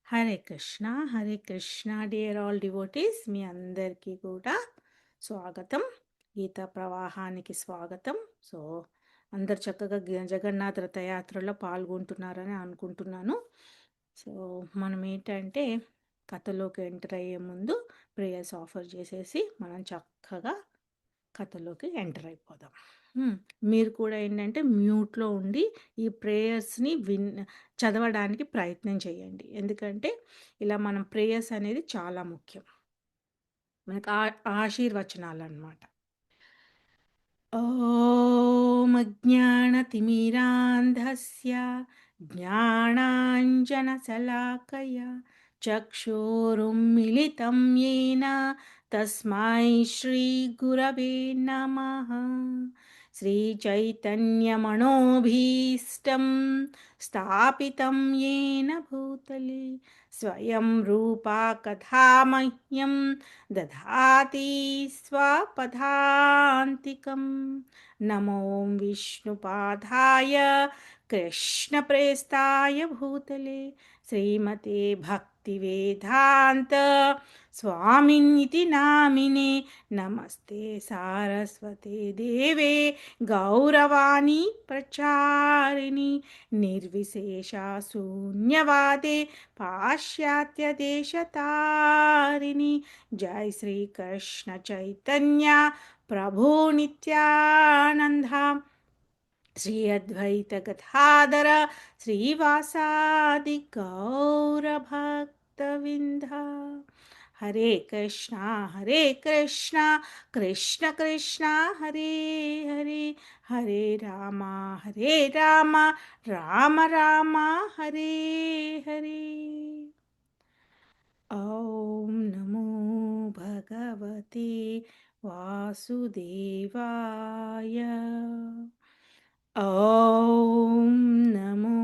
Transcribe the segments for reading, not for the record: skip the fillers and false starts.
Hare Krishna dear all devotees, మీ అందరికీ కూడా స్వాగతం. గీతా ప్రవాహానికి స్వాగతం. సో అందరు చక్కగా జగన్నాథ రథయాత్రలో పాల్గొంటున్నారని అనుకుంటున్నాను. సో మనం ఏంటంటే కథలోకి ఎంటర్ అయ్యే ముందు ప్రేయర్స్ ఆఫర్ చేసేసి మనం చక్కగా కథలోకి ఎంటర్ అయిపోదాం. మీరు కూడా ఏంటంటే మ్యూట్లో ఉండి ఈ ప్రేయర్స్ని చదవడానికి ప్రయత్నం చేయండి. ఎందుకంటే ఇలా మనం ప్రేయర్స్ అనేది చాలా ముఖ్యం, మనకు ఆశీర్వచనాలు అన్నమాట. ఓం అజ్ఞానతిమిరాంధస్య జ్ఞానాంజనశలాకయ చక్షురున్మిలితం येन తస్మై శ్రీగురవే నమః. శ్రీచైతన్యమనోభీష్టం స్థాపితం येन భూతలే స్వయం రూపా కథా మహ్యం దధాతి స్వపదాంతికం. నమో విష్ణుపాదాయ కృష్ణప్రేస్తాయ భూతలే శ్రీమతే భక్తివేదాంత స్వామినితి నామినే. నమస్తే సారస్వతే దేవే గౌరవాణి ప్రచారిణి నిర్విశేష శూన్యవాదే పాశ్చాత్య దేశతారిణి. జై శ్రీ కృష్ణ చైతన్య ప్రభు నిత్యానంద శ్రీ అద్వైత గదాధర శ్రీవాసాది గౌరభక్తవింద. హరే కృష్ణ కృష్ణ కృష్ణ హరే హరే, హరే రామ రామ రామ హరే హరే. ఓం నమో భగవతే వాసుదేవాయ. ఓం నమో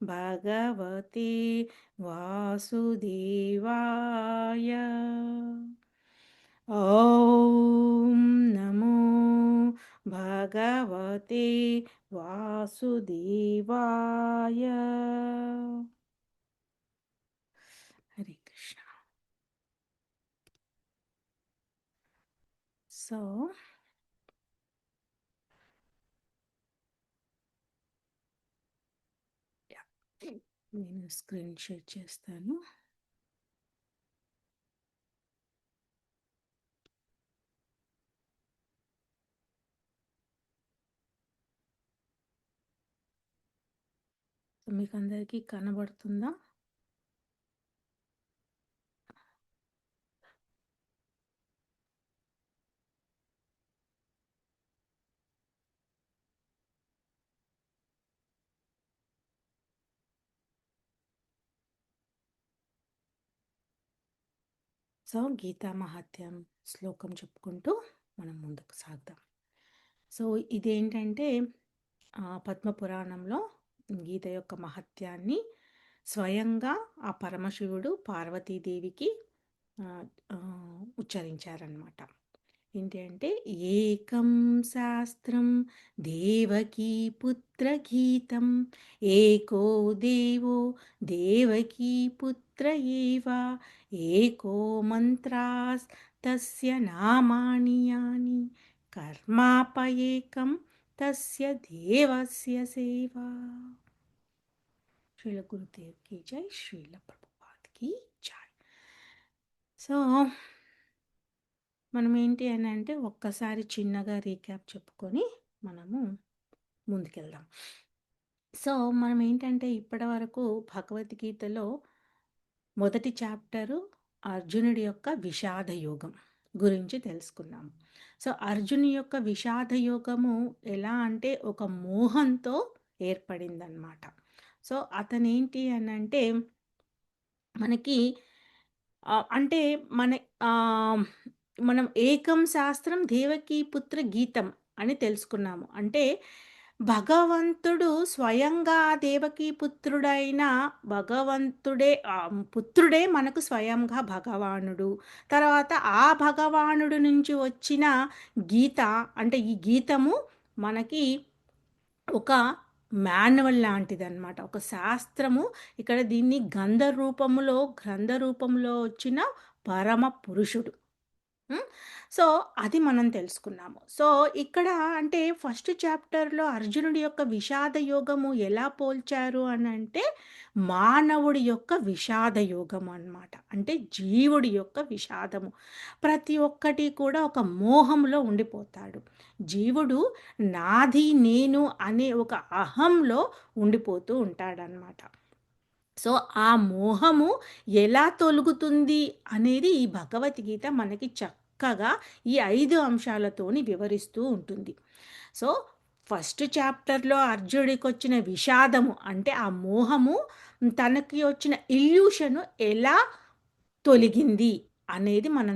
భగవతే వాసుదేవాయ. ఓం నమో భగవతే వాసుదేవాయ. హరే కృష్ణ. సో నేను స్క్రీన్ షేర్ చేస్తాను. మీకు అందరికీ కనబడుతుందా? సో గీతా మహాత్యం శ్లోకం చెప్పుకుంటూ మనం ముందుకు సాగుదాం. సో ఇదేంటంటే పద్మపురాణంలో గీత యొక్క మహత్యాన్ని స్వయంగా ఆ పరమశివుడు పార్వతీదేవికి ఉచ్చరించారనమాట. ఏంటి అంటే ఏకం శాస్త్రం దేవకీ పుత్రగీతం ఏకో దేవో దేవకీ పుత్ర ఏవ ఏకో మంత్రాస్ తస్య నామాని యాని కర్మాపయేకం తస్య దేవస్య సేవా. శ్రీల గురుదేవ్ కి జై, శ్రీల ప్రభుపాద్ కి జై. సో మనం ఏంటి అని అంటే ఒక్కసారి చిన్నగా రీక్యాప్ చెప్పుకొని మనము ముందుకెళ్దాం. సో మనం ఏంటంటే ఇప్పటి వరకు భగవద్గీతలో మొదటి చాప్టరు అర్జునుడి యొక్క విషాద యోగం గురించి తెలుసుకున్నాము. సో అర్జుని యొక్క విషాద యోగము ఎలా అంటే ఒక మోహంతో ఏర్పడిందనమాట. సో అతనేంటి అని అంటే మనకి అంటే మనం ఏకం శాస్త్రం దేవకీ పుత్ర గీతం అని తెలుసుకున్నాము. అంటే భగవంతుడు స్వయంగా దేవకీ పుత్రుడైన భగవంతుడే పుత్రుడే మనకు స్వయంగా భగవానుడు. తర్వాత ఆ భగవానుడు నుంచి వచ్చిన గీత అంటే ఈ గీతము మనకి ఒక మాన్యువల్ లాంటిదనమాట. ఒక శాస్త్రము. ఇక్కడ దీన్ని గ్రంథ రూపంలో వచ్చిన పరమ పురుషుడు. హ్మ్. సో, అది మనం తెలుసుకున్నాము. సో, ఇక్కడ అంటే ఫస్ట్ చాప్టర్‌లో అర్జునుడి యొక్క విషాద యోగము ఎలా పోల్చారు అనంటే, మానవుడి యొక్క విషాద యోగము అన్నమాట. అంటే జీవుడి యొక్క విషాదము. ప్రతి ఒక్కటి కూడా ఒక మోహంలో ఉండిపోతాడు. జీవుడు నాది, నేను అనే ఒక అహంలో ఉండిపోతూ ఉంటాడనమాట. సో, ఆ మోహము ఎలా తొలగుతుంది అనేది ఈ భగవద్గీత మనకి చక్కగా ఈ 5 అంశాలతోని వివరిస్తూ ఉంటుంది. సో, ఫస్ట్ చాప్టర్‌లో అర్జునుడికొచ్చిన విషాదము అంటే ఆ మోహము తనకి వచ్చిన ఇల్యూషను ఎలా తొలగింది అనేది మనం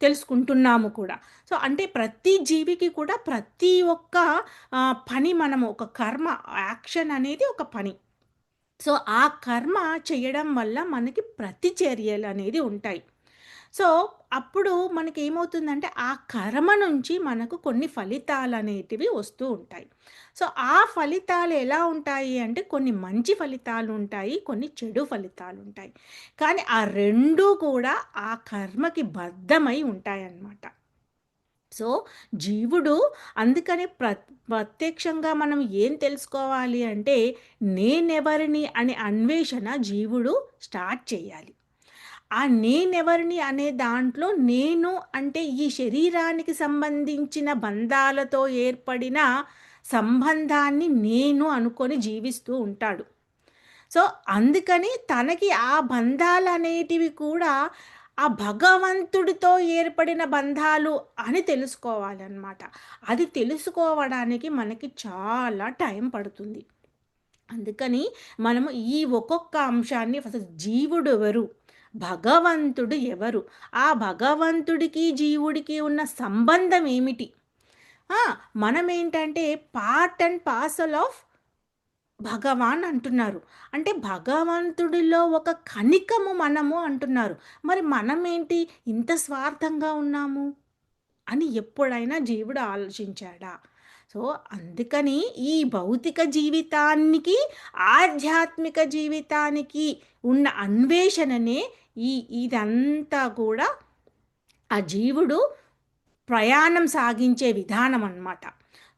తెలుసుకుంటున్నాము కూడా. సో, అంటే ప్రతి జీవికి కూడా ప్రతి ఒక్క పని మనము ఒక కర్మ యాక్షన్ అనేది ఒక పని. సో, ఆ కర్మ చేయడం వల్ల మనకి ప్రతిచర్యలనేది ఉంటాయి. సో, అప్పుడు మనకేమవుతుందంటే, ఆ కర్మ నుంచి మనకు కొన్ని ఫలితాలనేటివి వస్తూ ఉంటాయి. సో, ఆ ఫలితాలు ఎలా ఉంటాయి అంటే, కొన్ని మంచి ఫలితాలుంటాయి, కొన్ని చెడు ఫలితాలుంటాయి. కానీ ఆ 2 కూడా ఆ కర్మకి బద్ధమై ఉంటాయన్నమాట. సో, జీవుడు అందుకని ప్రత్యక్షంగా మనం ఏం తెలుసుకోవాలి అంటే, నేనెవరిని అనే అన్వేషణ జీవుడు స్టార్ట్ చేయాలి. ఆ నేనెవరిని అనే దాంట్లో నేను అంటే ఈ శరీరానికి సంబంధించిన బంధాలతో ఏర్పడిన సంబంధాన్ని నేను అనుకొని జీవిస్తూ ఉంటాడు. సో, అందుకని తనకి ఆ బంధాలనేటివి కూడా ఆ భగవంతుడితో ఏర్పడిన బంధాలు అని తెలుసుకోవాలనమాట. అది తెలుసుకోవడానికి మనకి చాలా టైం పడుతుంది. అందుకని మనము ఈ ఒక్కొక్క అంశాన్ని అసలు జీవుడెవరు? భగవంతుడు ఎవరు? ఆ భగవంతుడికి, జీవుడికి ఉన్న సంబంధం ఏమిటి? ఆ! మనమేంటంటే పార్ట్ అండ్ పార్సెల్ ఆఫ్ భగవాన్ అంటున్నారు. అంటే భగవంతుడిలో ఒక కణికము మనము అంటున్నారు. మరి మనమేంటి ఇంత స్వార్థంగా ఉన్నాము అని ఎప్పుడైనా జీవుడు ఆలోచించాడా? సో, అందుకని ఈ భౌతిక జీవితానికి, ఆధ్యాత్మిక జీవితానికి ఉన్న అన్వేషణనే ఈ ఇదంతా కూడా ఆ జీవుడు ప్రయాణం సాగించే విధానం అన్నమాట.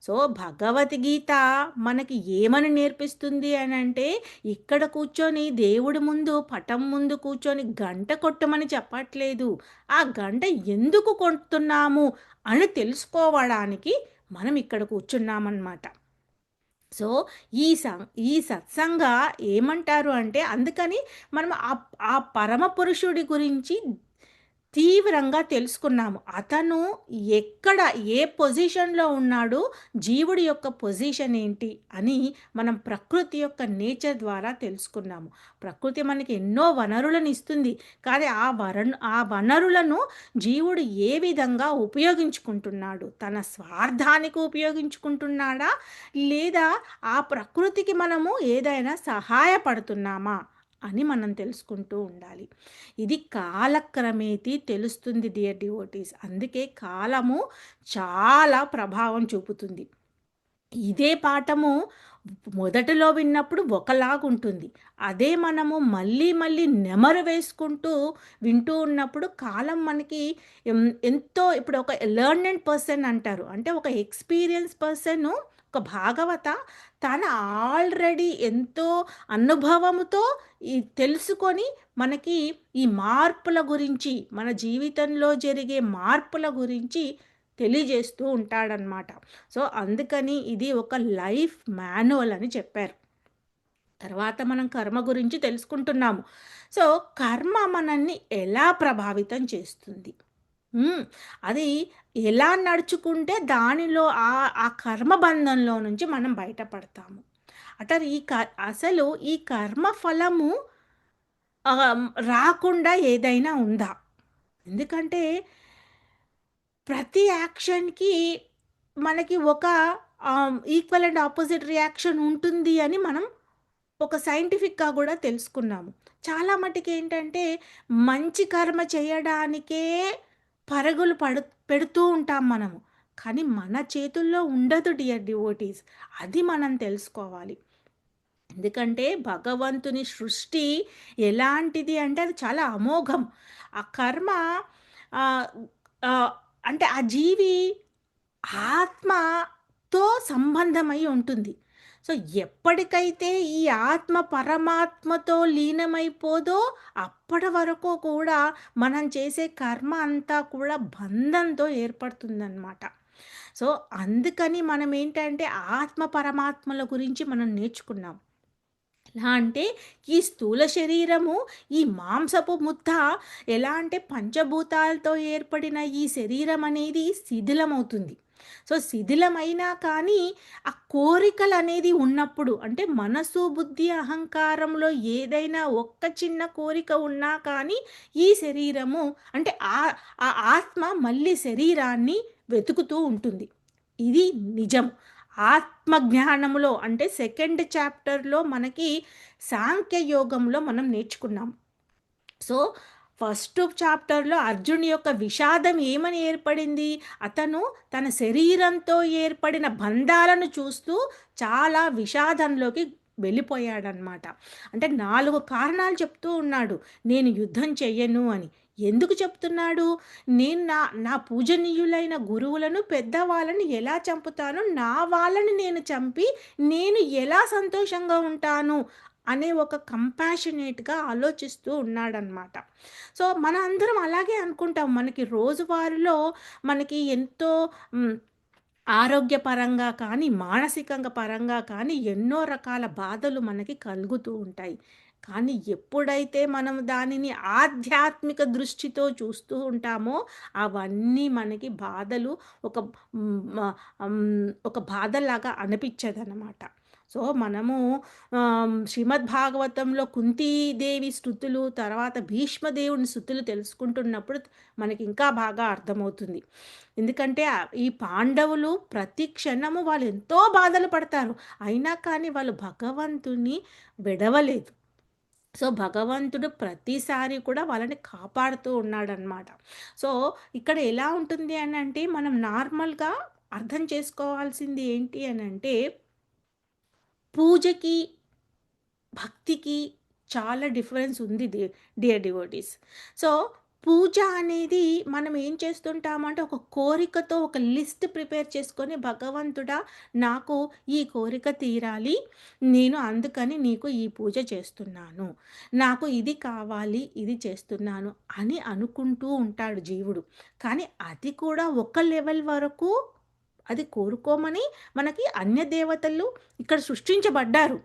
సో, భగవద్గీత మనకి ఏమని నేర్పిస్తుంది అనంటే, ఇక్కడ కూర్చొని దేవుడి ముందు, పటం ముందు కూర్చొని గంట కొట్టమని చెప్పట్లేదు. ఆ గంట ఎందుకు కొడుతున్నాము అని తెలుసుకోవడానికి మనం ఇక్కడ కూర్చున్నామన్నమాట. సో, ఈ సత్సంగ ఏమంటారు అంటే, అందుకని మనం ఆ పరమ పురుషుడి గురించి తీవ్రంగా తెలుసుకున్నాము. అతను ఎక్కడ, ఏ పొజిషన్‌లో ఉన్నాడు, జీవుడి యొక్క పొజిషన్ ఏంటి అని మనం ప్రకృతి యొక్క నేచర్ ద్వారా తెలుసుకున్నాము. ప్రకృతి మనకి ఎన్నో వనరులను ఇస్తుంది. కానీ ఆ వనరులను జీవుడు ఏ విధంగా ఉపయోగించుకుంటున్నాడు? తన స్వార్థానికి ఉపయోగించుకుంటున్నాడా? లేదా ఆ ప్రకృతికి మనము ఏదైనా సహాయపడుతున్నామా? అని మనం తెలుసుకుంటూ ఉండాలి. ఇది కాలక్రమేతి తెలుస్తుంది డియర్ డివోటీస్. అందుకే కాలము చాలా ప్రభావం చూపుతుంది. ఇదే పాఠము మొదటిలో విన్నప్పుడు ఒకలాగుంటుంది. అదే మనము మళ్ళీ మళ్ళీ నెమరు వేసుకుంటూ వింటూ ఉన్నప్పుడు కాలం మనకి ఎంతో ఇప్పుడు ఒక లెర్నెడ్ పర్సన్ అంటారు. అంటే ఒక ఎక్స్‌పీరియన్స్ పర్సను ఒక భాగవత తన ఆల్రెడీ ఎంతో అనుభవముతో తెలుసుకొని మనకి ఈ మార్పుల గురించి, మన జీవితంలో జరిగే మార్పుల గురించి తెలియజేస్తూ ఉంటాడనమాట. సో, అందుకని ఇది ఒక లైఫ్ మాన్యువల్ అని చెప్పారు. తర్వాత మనం కర్మ గురించి తెలుసుకుంటున్నాము. సో, కర్మ మనల్ని ఎలా ప్రభావితం చేస్తుంది? హ్మ్. అది ఎలా నడుచుకుంటే దానిలో ఆ కర్మ బంధంలో నుంచి మనం బయటపడతాము. అసలు ఈ కర్మ ఫలము రాకుండా ఏదైనా ఉందా? ఎందుకంటే ప్రతి యాక్షన్‌కి మనకి ఒక ఈక్వల్ అండ్ అపోజిట్ రియాక్షన్ ఉంటుంది అని మనం ఒక సైంటిఫిక్‌గా గూడా తెలుసుకున్నాము. చాలా మటికేంటంటే మంచి కర్మ చేయడానికే పరుగులు పెడుతూ ఉంటాం మనము. కానీ మన చేతుల్లో ఉండదు డియర్ డివోటీస్. అది మనం తెలుసుకోవాలి. ఎందుకంటే భగవంతుని సృష్టి ఎలాంటిది అంటే అది చాలా అమోఘం. ఆ కర్మ ఆహ్, ఆహ్, అంటే ఆ జీవి ఆత్మతో సంబంధమై ఉంటుంది. సో, ఎప్పటికైతే ఈ ఆత్మ పరమాత్మతో లీనమైపోదో అప్పటి వరకు కూడా మనం చేసే కర్మ అంతా కూడా బంధంతో ఏర్పడుతుందనమాట. సో, అందుకని మనమేంటంటే ఆత్మ పరమాత్మల గురించి మనం నేర్చుకున్నాం. ఎలా అంటే ఈ స్థూల శరీరము, ఈ మాంసపు ముద్ద ఎలా అంటే పంచభూతాలతో ఏర్పడిన ఈ శరీరం అనేది శిథిలమవుతుంది. సో, శిథిలమైనా కానీ ఆ కోరికలనేది ఉన్నప్పుడు అంటే మనసు, బుద్ధి, అహంకారంలో ఏదైనా ఒక్క చిన్న కోరిక ఉన్నా కానీ ఈ శరీరము అంటే ఆ ఆత్మ మళ్ళీ శరీరాన్ని వెతుకుతూ ఉంటుంది. ఇది నిజం. ఆత్మజ్ఞానములో అంటే సెకండ్ చాప్టర్‌లో మనకి సాంఖ్య యోగంలో మనం నేర్చుకున్నాం. సో, ఫస్ట్ చాప్టర్‌లో అర్జున్ యొక్క విషాదం ఏమని ఏర్పడింది? అతను తన శరీరంతో ఏర్పడిన బంధాలను చూస్తూ చాలా విషాదంలోకి వెళ్ళిపోయాడనమాట. అంటే 4 కారణాలు చెప్తూ ఉన్నాడు. నేను యుద్ధం చెయ్యను అని. ఎందుకు చెప్తున్నాడు? నేను నా పూజనీయులైన గురువులను, పెద్దవాళ్ళని ఎలా చంపుతానో, నా వాళ్ళని నేను చంపి నేను ఎలా సంతోషంగా ఉంటాను అనే ఒక కంపాషనేట్‌గా ఆలోచిస్తూ ఉన్నాడనమాట. సో, మన అందరం అలాగే అనుకుంటాం. మనకి రోజువారీలో మనకి ఎంతో హ్మ్. ఆరోగ్యపరంగా కానీ, మానసికంగా పరంగా కానీ ఎన్నో రకాల బాధలు మనకి కలుగుతూ ఉంటాయి. కానీ ఎప్పుడైతే మనం దానిని ఆధ్యాత్మిక దృష్టితో చూస్తూ ఉంటామో, అవన్నీ మనకి బాధలు ఒక హ్మ్, ఒక బాధలాగా అనిపిచ్చదనమాట. సో, మనము శ్రీమద్ భాగవతంలో కుంతీదేవి స్తుతులు, తర్వాత భీష్మదేవుని స్తుతులు తెలుసుకుంటున్నప్పుడు మనకింకా బాగా అర్థమవుతుంది. ఎందుకంటే ఈ పాండవులు ప్రతి క్షణము వాళ్ళు ఎంతో బాధలు పడతారు. అయినా కానీ వాళ్ళు భగవంతుని విడవలేదు. సో, భగవంతుడు ప్రతిసారి కూడా వాళ్ళని కాపాడుతూ ఉన్నాడనమాట. సో, ఇక్కడ ఎలా ఉంటుంది అనంటే మనం నార్మల్‌గా అర్థం చేసుకోవాల్సింది ఏంటి అనంటే పూజకి భక్తికి చాలా డిఫరెన్స్ ఉంది డియర్ డివోటీస్. సో, పూజ అనేది మనం ఏం చేస్తుంటామంటే ఒక కోరికతో ఒక లిస్ట్ ప్రిపేర్ చేసుకొని భగవంతుడా నాకు ఈ కోరిక తీరాలి. నేను అందుకని నీకు ఈ పూజ చేస్తున్నాను. నాకు ఇది కావాలి, ఇది చేస్తున్నాను అని అనుకుంటూ ఉంటాడు జీవుడు. కానీ అది కూడా ఒక లెవెల్ వరకు అది కోరుకోమని మనకి అన్య దేవతలు ఇక్కడ సృష్టించబడ్డారు.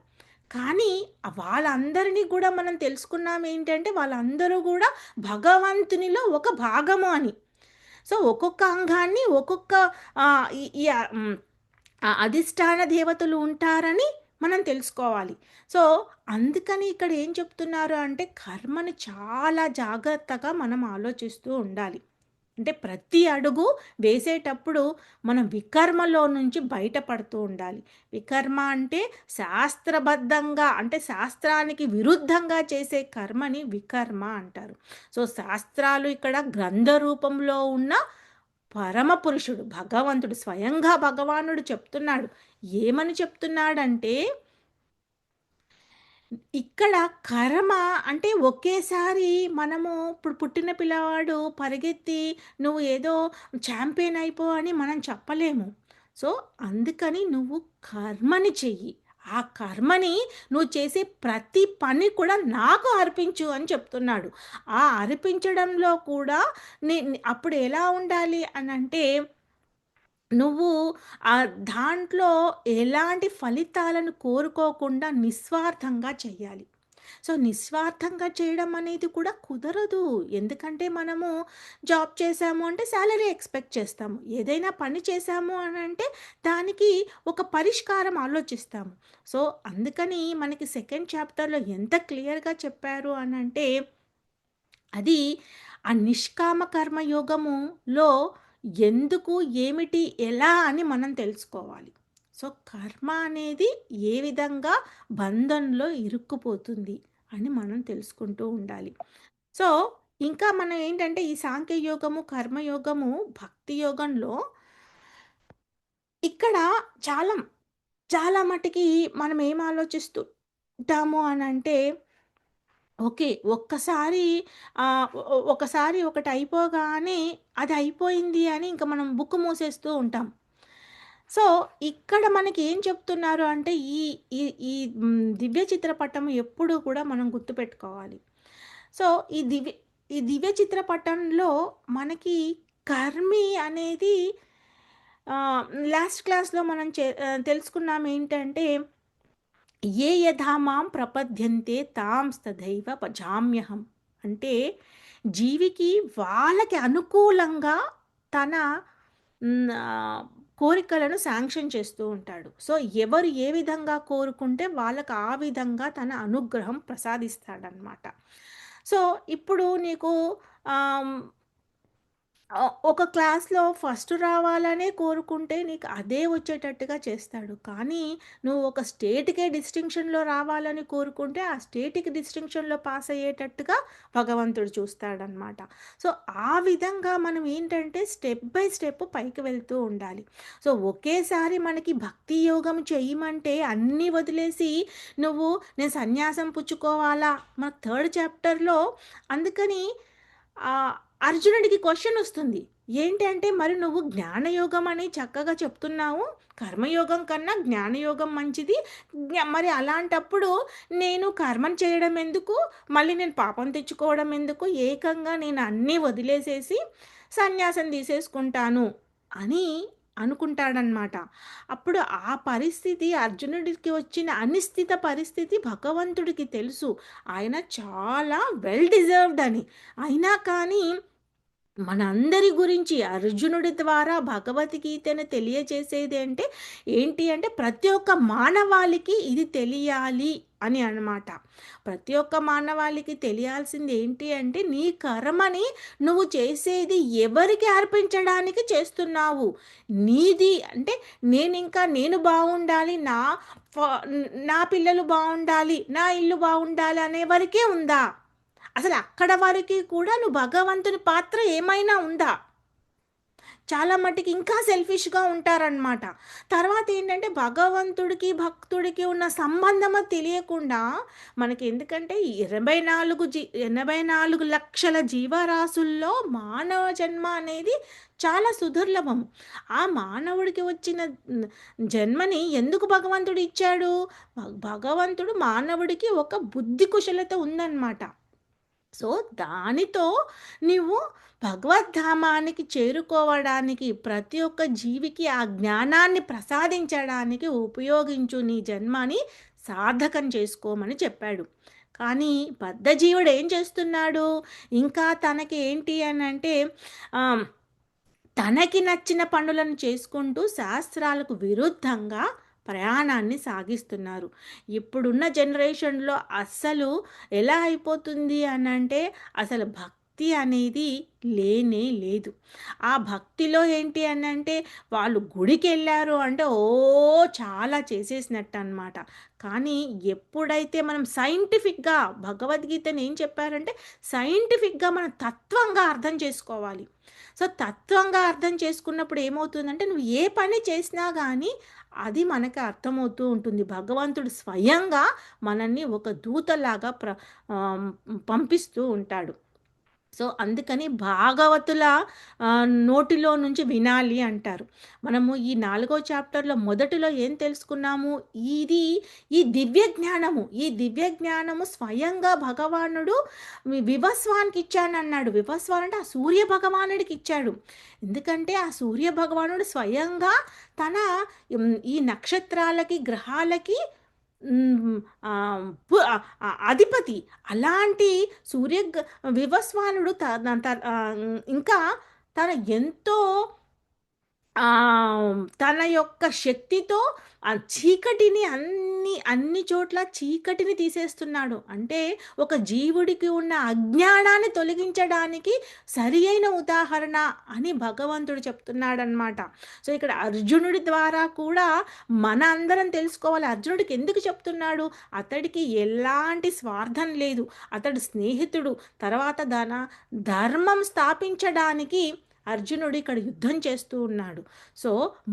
కానీ వాళ్ళందరిని గూడా మనం తెలుసుకున్నాం ఏంటంటే, వాళ్ళందరూ గూడా భగవంతునిలో ఒక భాగము అని. సో, ఒక్కొక్క అంగాన్ని ఒక్కొక్క ఆహ్, ఈ ఈ ఆహ్, హ్మ్. అధిష్టాన దేవతలు ఉంటారని మనం తెలుసుకోవాలి. సో, అందుకని ఇక్కడ ఏం చెప్తున్నారు అంటే, కర్మని చాలా జాగ్రత్తగా మనం ఆలోచిస్తూ ఉండాలి. అంటే ప్రతి అడుగు వేసేటప్పుడు మనం వికర్మలో నుంచి బయటపడుతూ ఉండాలి. వికర్మ అంటే శాస్త్రబద్ధంగా అంటే శాస్త్రానికి విరుద్ధంగా చేసే కర్మని వికర్మ అంటారు. సో, శాస్త్రాలు ఇక్కడ గ్రంథ రూపంలో ఉన్న పరమ పురుషుడు భగవంతుడు స్వయంగా భగవానుడు చెప్తున్నాడు. ఏమని చెప్తున్నాడంటే ఇక్కడ కర్మ అంటే ఒకేసారి మనము ఇప్పుడు పుట్టిన పిల్లవాడు పరిగెత్తి నువ్వు ఏదో చాంపియన్ అయిపో అని మనం చెప్పలేము. సో, అందుకని నువ్వు కర్మని చెయ్యి. ఆ కర్మని నువ్వు చేసే ప్రతి పని కూడా నాకు అర్పించు అని చెప్తున్నాడు. ఆ అర్పించడంలో కూడా అప్పుడు ఎలా ఉండాలి అనంటే నువ్వు దాంట్లో ఎలాంటి ఫలితాలను కోరుకోకుండా నిస్వార్థంగా చెయ్యాలి. సో, నిస్వార్థంగా చేయడం అనేది కూడా కుదరదు. ఎందుకంటే మనము జాబ్ చేశాము అంటే సాలరీ ఎక్స్‌పెక్ట్ చేస్తాము. ఏదైనా పని చేశాము అనంటే దానికి ఒక పరిష్కారం ఆలోచిస్తాము. సో, అందుకని మనకి సెకండ్ చాప్టర్‌లో ఎంత క్లియర్‌గా చెప్పారు అనంటే అది ఆ నిష్కామ కర్మయోగములో ఎందుకు, ఏమిటి, ఎలా అని మనం తెలుసుకోవాలి. సో, కర్మ అనేది ఏ విధంగా బంధంలో ఇరుక్కుపోతుంది అని మనం తెలుసుకుంటూ ఉండాలి. సో, ఇంకా మనం ఏంటంటే ఈ సాంఖ్య యోగము, కర్మయోగము, భక్తి యోగంలో ఇక్కడ చాలా, చాలా మటికి మనం ఏం ఆలోచిస్తుంటాము అనంటే, ఓకే. ఒక్కసారి ఒకసారి ఒకటయిపోగానే అది అయిపోయింది అని ఇంక మనం బుక్ మూసేస్తూ ఉంటాం. సో, ఇక్కడ మనకేం చెప్తున్నారు అంటే ఈ ఈ ఈ దివ్య చిత్రపటం ఎప్పుడూ కూడా మనం గుర్తుపెట్టుకోవాలి. సో, ఈ దివ్య ఈ దివ్య చిత్రపటంలో మనకి కర్మి అనేది లాస్ట్ క్లాస్‌లో మనం తెలుసుకున్నాం ఏంటంటే, ఏ యథా మాం ప్రపద్యంతే తాంస్తథైవ భజామ్యహం. అంటే జీవికి వాళ్ళకి అనుకూలంగా తన కోరికలను శాంక్షన్ చేస్తూ ఉంటాడు. సో, ఎవరు ఏ విధంగా కోరుకుంటే వాళ్ళకి ఆ విధంగా తన అనుగ్రహం ప్రసాదిస్తాడనమాట. సో, ఇప్పుడు నీకు ఆహ్ ఒక క్లాస్‌లో ఫస్ట్ రావాలనే కోరుకుంటే నీకు అదే వచ్చేటట్టుగా చేస్తాడు. కానీ నువ్వు ఒక స్టేట్‌కే డిస్టింక్షన్‌లో రావాలని కోరుకుంటే, ఆ స్టేట్‌కి డిస్టింక్షన్‌లో పాస్ అయ్యేటట్టుగా భగవంతుడు చూస్తాడనమాట. సో, ఆ విధంగా మనం ఏంటంటే స్టెప్ బై స్టెప్ పైకి వెళ్తూ ఉండాలి. సో, ఒకేసారి మనకి భక్తి యోగం చెయ్యమంటే అన్నీ వదిలేసి నువ్వు నేను సన్యాసం పుచ్చుకోవాలా? మన థర్డ్ చాప్టర్‌లో అందుకని ఆహ్, అర్జునుడికి క్వెషనొస్తుంది. ఏంటి అంటే, "మరి నువ్వు జ్ఞానయోగం అని చక్కగా చెప్తున్నావు. కర్మయోగం కన్నా జ్ఞానయోగం మంచిది. మరి అలాంటప్పుడు నేను కర్మను చేయడం ఎందుకు? మళ్ళీ నేను పాపం తెచ్చుకోవడం ఎందుకు? ఏకంగా నేను అన్నీ వదిలేసేసి సన్యాసం తీసేసుకుంటాను" అని అనుకుంటాడనమాట. అప్పుడు ఆ పరిస్థితి అర్జునుడికి వచ్చిన అనిశ్చిత పరిస్థితి భగవంతుడికి తెలుసు. ఆయన చాలా వెల్ డిజర్వ్డ్ అని. అయినా కానీ మనందరి గురించి అర్జునుడి ద్వారా భగవద్గీతను తెలియచేసేది అంటే ఏంటి అంటే ప్రతి ఒక్క మానవాళికి ఇది తెలియాలి అని అన్నమాట. ప్రతి ఒక్క మానవాళికి తెలియాల్సింది ఏంటి అంటే నీ కర్మని నువ్వు చేసేది ఎవరికి అర్పించడానికి చేస్తున్నావు. నీది అంటే నేను బాగుండాలి, ఫ నా పిల్లలు బాగుండాలి, నా ఇల్లు బాగుండాలి అనే వరకే ఉందా? అసలు అక్కడ వరకి కూడా నువ్వు భగవంతుని పాత్ర ఏమైనా ఉందా? చాలా మటికి ఇంకా సెల్ఫిష్‌గా ఉంటారనమాట. తర్వాతేంటంటే భగవంతుడికి, భక్తుడికి ఉన్న సంబంధము తెలియకుండా మనకి ఎందుకంటే 84 లక్షల జీవరాశుల్లో మానవ జన్మ అనేది చాలా సుదుర్లభం. ఆ మానవుడికి వచ్చిన జన్మని ఎందుకు భగవంతుడు ఇచ్చాడు? భగవంతుడు మానవుడికి ఒక బుద్ధి కుశలత ఉందనమాట. సో, దానితో నీవు భగవద్ధామానికి చేరుకోవడానికి ప్రతి ఒక్క జీవికి ఆ జ్ఞానాన్ని ప్రసాదించడానికి ఉపయోగించు నీ జన్మని సార్థకం చేసుకోమని చెప్పాడు. కానీ బద్ధజీవుడు ఏం చేస్తున్నాడు? ఇంకా తనకి ఏంటి అనంటే ఆహ్ తనకి నచ్చిన పనులను చేసుకుంటూ శాస్త్రాలకు విరుద్ధంగా ప్రయాణాన్ని సాగిస్తున్నారు. ఇప్పుడున్న జనరేషన్‌లో అస్సలు ఎలా అయిపోతుంది అనంటే, అసలు భక్తి అనేది లేనే లేదు. ఆ భక్తిలో ఏంటి అనంటే, వాళ్ళు గుడికెళ్లారు అంటే చాలా చేసేసినట్టనమాట. కానీ ఎప్పుడైతే మనం సైంటిఫిక్‌గా భగవద్గీతని ఏం చెప్పారంటే, సైంటిఫిక్‌గా మనం తత్వంగా అర్థం చేసుకోవాలి. సో, తత్వంగా అర్థం చేసుకున్నప్పుడు ఏమవుతుందంటే, నువ్వు ఏ పని చేసినా గానీ, అది మనకి అర్థమవుతూ ఉంటుంది. భగవంతుడు స్వయంగా మనల్ని ఒక దూతలాగా పంపిస్తూ ఉంటాడు. సో, అందుకని భాగవతుల నోటిలో నుంచి వినాలి అంటారు. మనము ఈ 4 చాప్టర్‌లో మొదటిలో ఏం తెలుసుకున్నాము? ఇది ఈ దివ్య జ్ఞానము. ఈ దివ్య జ్ఞానము స్వయంగా భగవానుడు వివస్వానికిచ్చానన్నాడు. వివస్వాన్ అంటే ఆ సూర్య భగవానుడికిచ్చాడు. ఎందుకంటే ఆ సూర్య భగవానుడు స్వయంగా తన ఈ నక్షత్రాలకి, గ్రహాలకి హ్మ్. అధిపతి. అలాంటి వివస్వానుడు ఇంకా తను ఎంతో తన యొక్క శక్తితో ఆ చీకటిని అన్ని చోట్ల చీకటిని తీసేస్తున్నాడు. అంటే ఒక జీవుడికి ఉన్న అజ్ఞానాన్ని తొలగించడానికి సరియైన ఉదాహరణ అని భగవంతుడు చెప్తున్నాడనమాట. సో, ఇక్కడ అర్జునుడి ద్వారా కూడా మన అందరం తెలుసుకోవాలి. అర్జునుడికి ఎందుకు చెప్తున్నాడు? అతడికి ఎలాంటి స్వార్థం లేదు. అతడు స్నేహితుడు. తర్వాత ధర్మం స్థాపించడానికి అర్జునుడు ఇక్కడ యుద్ధం చేస్తూ ఉన్నాడు. సో,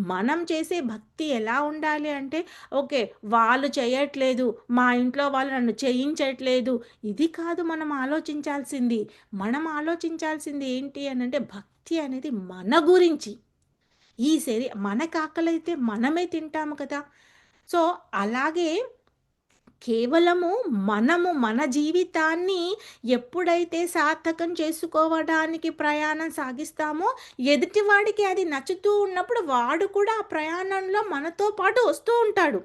మనం చేసే భక్తి ఎలా ఉండాలి అంటే, ఓకే. వాళ్ళు చేయట్లేదు, మా ఇంట్లో వాళ్ళు నన్ను చేయించట్లేదు. ఇది కాదు మనం ఆలోచించాల్సింది. మనం ఆలోచించాల్సింది ఏంటి అనంటే, భక్తి అనేది మన గురించి. మనకు ఆకలైతే మనమే తింటాము కదా! సో, అలాగే కేవలము మనము మన జీవితాన్ని ఎప్పుడైతే సార్థకం చేసుకోవడానికి ప్రయాణం సాగిస్తామో, ఎదుటివాడికి అది నచ్చుతూ ఉన్నప్పుడు వాడు కూడా ఆ ప్రయాణంలో మనతో పాటు వస్తూ ఉంటాడు.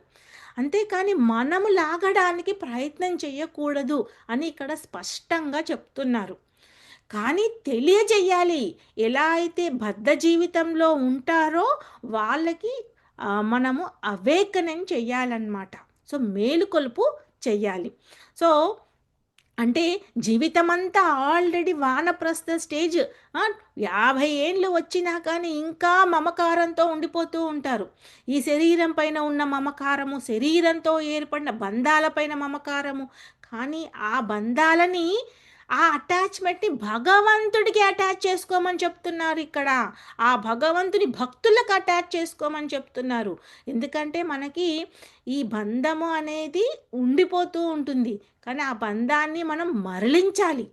అంతేకాని మనము లాగడానికి ప్రయత్నం చేయకూడదు అని ఇక్కడ స్పష్టంగా చెప్తున్నారు. కానీ తెలియజేయాలి. ఎలా అయితే బద్ధ జీవితంలో ఉంటారో వాళ్ళకి మనము అవేకనింగ్ చెయ్యాలన్నమాట. సో, మేలుకొలుపు చెయ్యాలి. సో, అంటే జీవితమంతా ఆల్రెడీ వానప్రస్థ స్టేజ్. ఆ! 50 ఏండ్లు వచ్చినా కానీ ఇంకా మమకారంతో ఉండిపోతూ ఉంటారు. ఈ శరీరం పైన ఉన్న మమకారము, శరీరంతో ఏర్పడిన బంధాల పైన మమకారము. కానీ ఆ బంధాలని, ఆ అటాచ్‌మెంట్‌ని భగవంతుడికి అటాచ్ చేసుకోమని చెప్తున్నారిక్కడ. ఆ భగవంతుని భక్తులకు అటాచ్ చేసుకోమని చెప్తున్నారు. ఎందుకంటే మనకి ఈ బంధము అనేది ఉండిపోతూ ఉంటుంది. కానీ ఆ బంధాన్ని మనం మరలించాలి.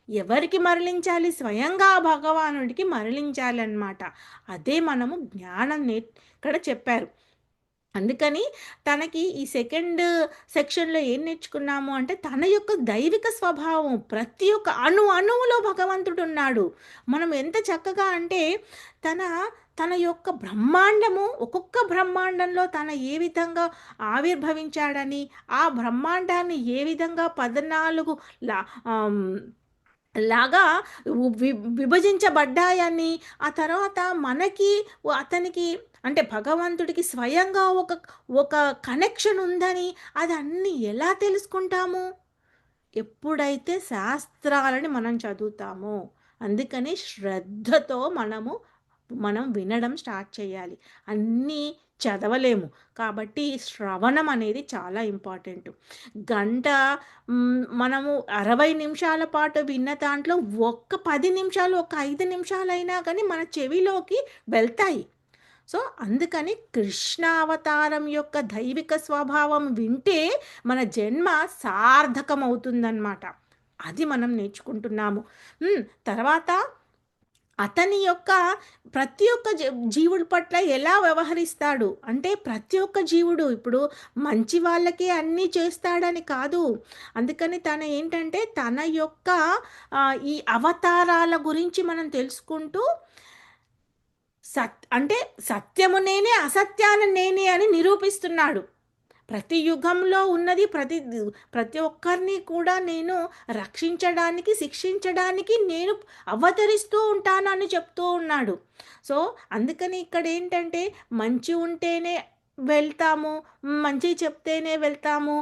ఎవరికి మరలించాలి? స్వయంగా ఆ భగవానుడికి మరలించాలన్నమాట. అదే మనము జ్ఞానం ఇక్కడ చెప్పారు. అందుకని తనకి ఈ సెకండ్ సెక్షన్‌లో ఏం నేర్చుకున్నాము అంటే, తన యొక్క దైవిక స్వభావం ప్రతి ఒక్క అణువులో భగవంతుడున్నాడు. మనం ఎంత చక్కగా అంటే, తన తన యొక్క బ్రహ్మాండము, ఒక్కొక్క బ్రహ్మాండంలో తన ఏ విధంగా ఆవిర్భవించాడని, ఆ బ్రహ్మాండాన్ని ఏ విధంగా 14 లా ఆహ్, లాగా విభజించబడ్డాయని, ఆ తర్వాత మనకి అతనికి అంటే భగవంతుడికి స్వయంగా ఒక కనెక్షన్ ఉందని అదన్నీ ఎలా తెలుసుకుంటాము? ఎప్పుడైతే శాస్త్రాలని మనం చదువుతామో. అందుకని శ్రద్ధతో మనం వినడం స్టార్ట్ చేయాలి. అన్నీ చదవలేము. కాబట్టి శ్రవణం అనేది చాలా ఇంపార్టెంటు. గంట మనము 60 నిమిషాల పాటు విన్న దాంట్లో ఒక్క 10 నిమిషాలు, ఒక 5 నిమిషాలైనా గానీ మన చెవిలోకి వెళ్తాయి. సో, అందుకని కృష్ణావతారం యొక్క దైవిక స్వభావం వింటే మన జన్మ సార్థకమవుతుందనమాట. అది మనం నేర్చుకుంటున్నాము. తర్వాత అతని యొక్క ప్రతి ఒక్క జీవుడి పట్ల ఎలా వ్యవహరిస్తాడు అంటే, ప్రతి ఒక్క జీవుడు ఇప్పుడు మంచి వాళ్ళకే అన్నీ చేస్తాడని కాదు. అందుకని ఏంటంటే తన యొక్క ఈ అవతారాల గురించి మనం తెలుసుకుంటూ అంటే సత్యము నేనే, అసత్యాన్ని నేనే అని నిరూపిస్తున్నాడు. ప్రతి యుగంలో ఉన్నది ప్రతి ఒక్కరిని కూడా నేను రక్షించడానికి, శిక్షించడానికి నేను అవతరిస్తూ ఉంటానని చెప్తూ ఉన్నాడు. సో, అందుకని ఇక్కడేంటంటే మంచి ఉంటేనే వెళ్తాము, మంచి చెప్తేనే వెళ్తాము,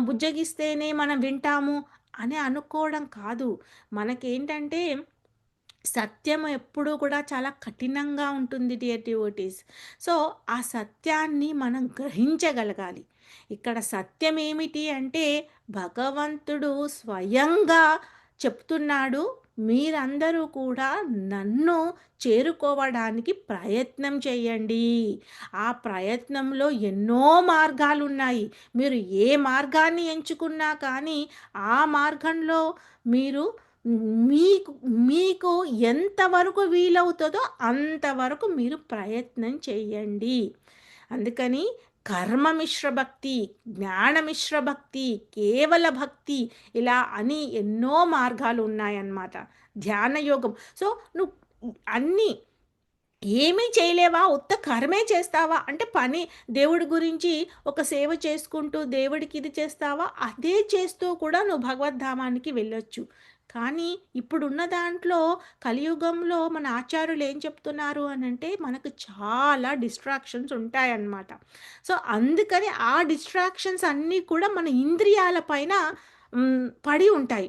బుజ్జగిస్తేనే మనం వింటాము అని అనుకోవడం కాదు. మనకేంటంటే సత్యం ఎప్పుడూ కూడా చాలా కఠినంగా ఉంటుంది డియర్ డివోటీస్. సో, ఆ సత్యాన్ని మనం గ్రహించగలగాలి. ఇక్కడ సత్యం ఏమిటి అంటే, భగవంతుడు స్వయంగా చెప్తున్నాడు, మీరందరూ కూడా నన్ను చేరుకోవడానికి ప్రయత్నం చేయండి. ఆ ప్రయత్నంలో ఎన్నో మార్గాలున్నాయి. మీరు ఏ మార్గాన్ని ఎంచుకున్నా కానీ, ఆ మార్గంలో మీరు మీకు మీకు ఎంతవరకు వీలవుతుందో అంతవరకు మీరు ప్రయత్నం చేయండి. అందుకని కర్మ మిశ్ర భక్తి, జ్ఞాన మిశ్ర భక్తి, కేవల భక్తి ఇలా అని ఎన్నో మార్గాలు ఉన్నాయన్నమాట. ధ్యాన యోగం. సో, నువ్వు అన్నీ ఏమీ చేయలేవా? ఉత్త కర్మే చేస్తావా? అంటే దేవుడి గురించి ఒక సేవ చేసుకుంటూ దేవుడికి ఇది చేస్తావా? అదే చేస్తూ కూడా నువ్వు భగవద్ధామానికి వెళ్ళొచ్చు. కానీ ఇప్పుడున్న దాంట్లో కలియుగంలో మన ఆచార్యులు ఏం చెప్తున్నారు అనంటే, మనకు చాలా డిస్ట్రాక్షన్స్ ఉంటాయన్నమాట. సో, అందుకని ఆ డిస్ట్రాక్షన్స్ అన్నీ కూడా మన ఇంద్రియాల పైన పడి ఉంటాయి.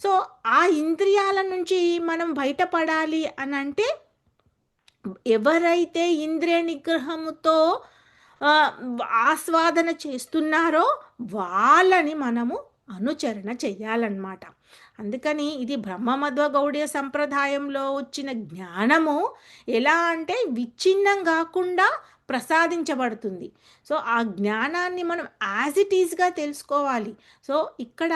సో, ఆ ఇంద్రియాల నుంచి మనం బయటపడాలి అనంటే ఎవరైతే ఇంద్రియ నిగ్రహముతో ఆహ్, ఆస్వాదన చేస్తున్నారో వాళ్ళని మనము అనుచరణ చెయ్యాలన్నమాట. అందుకని ఇది బ్రహ్మమధ్వ గౌడీయ సంప్రదాయంలో వచ్చిన జ్ఞానము ఎలా అంటే విచ్ఛిన్నం కాకుండా ప్రసాదించబడుతుంది. సో, ఆ జ్ఞానాన్ని మనం యాజ్ ఇట్ ఈస్‌గా తెలుసుకోవాలి. సో, ఇక్కడ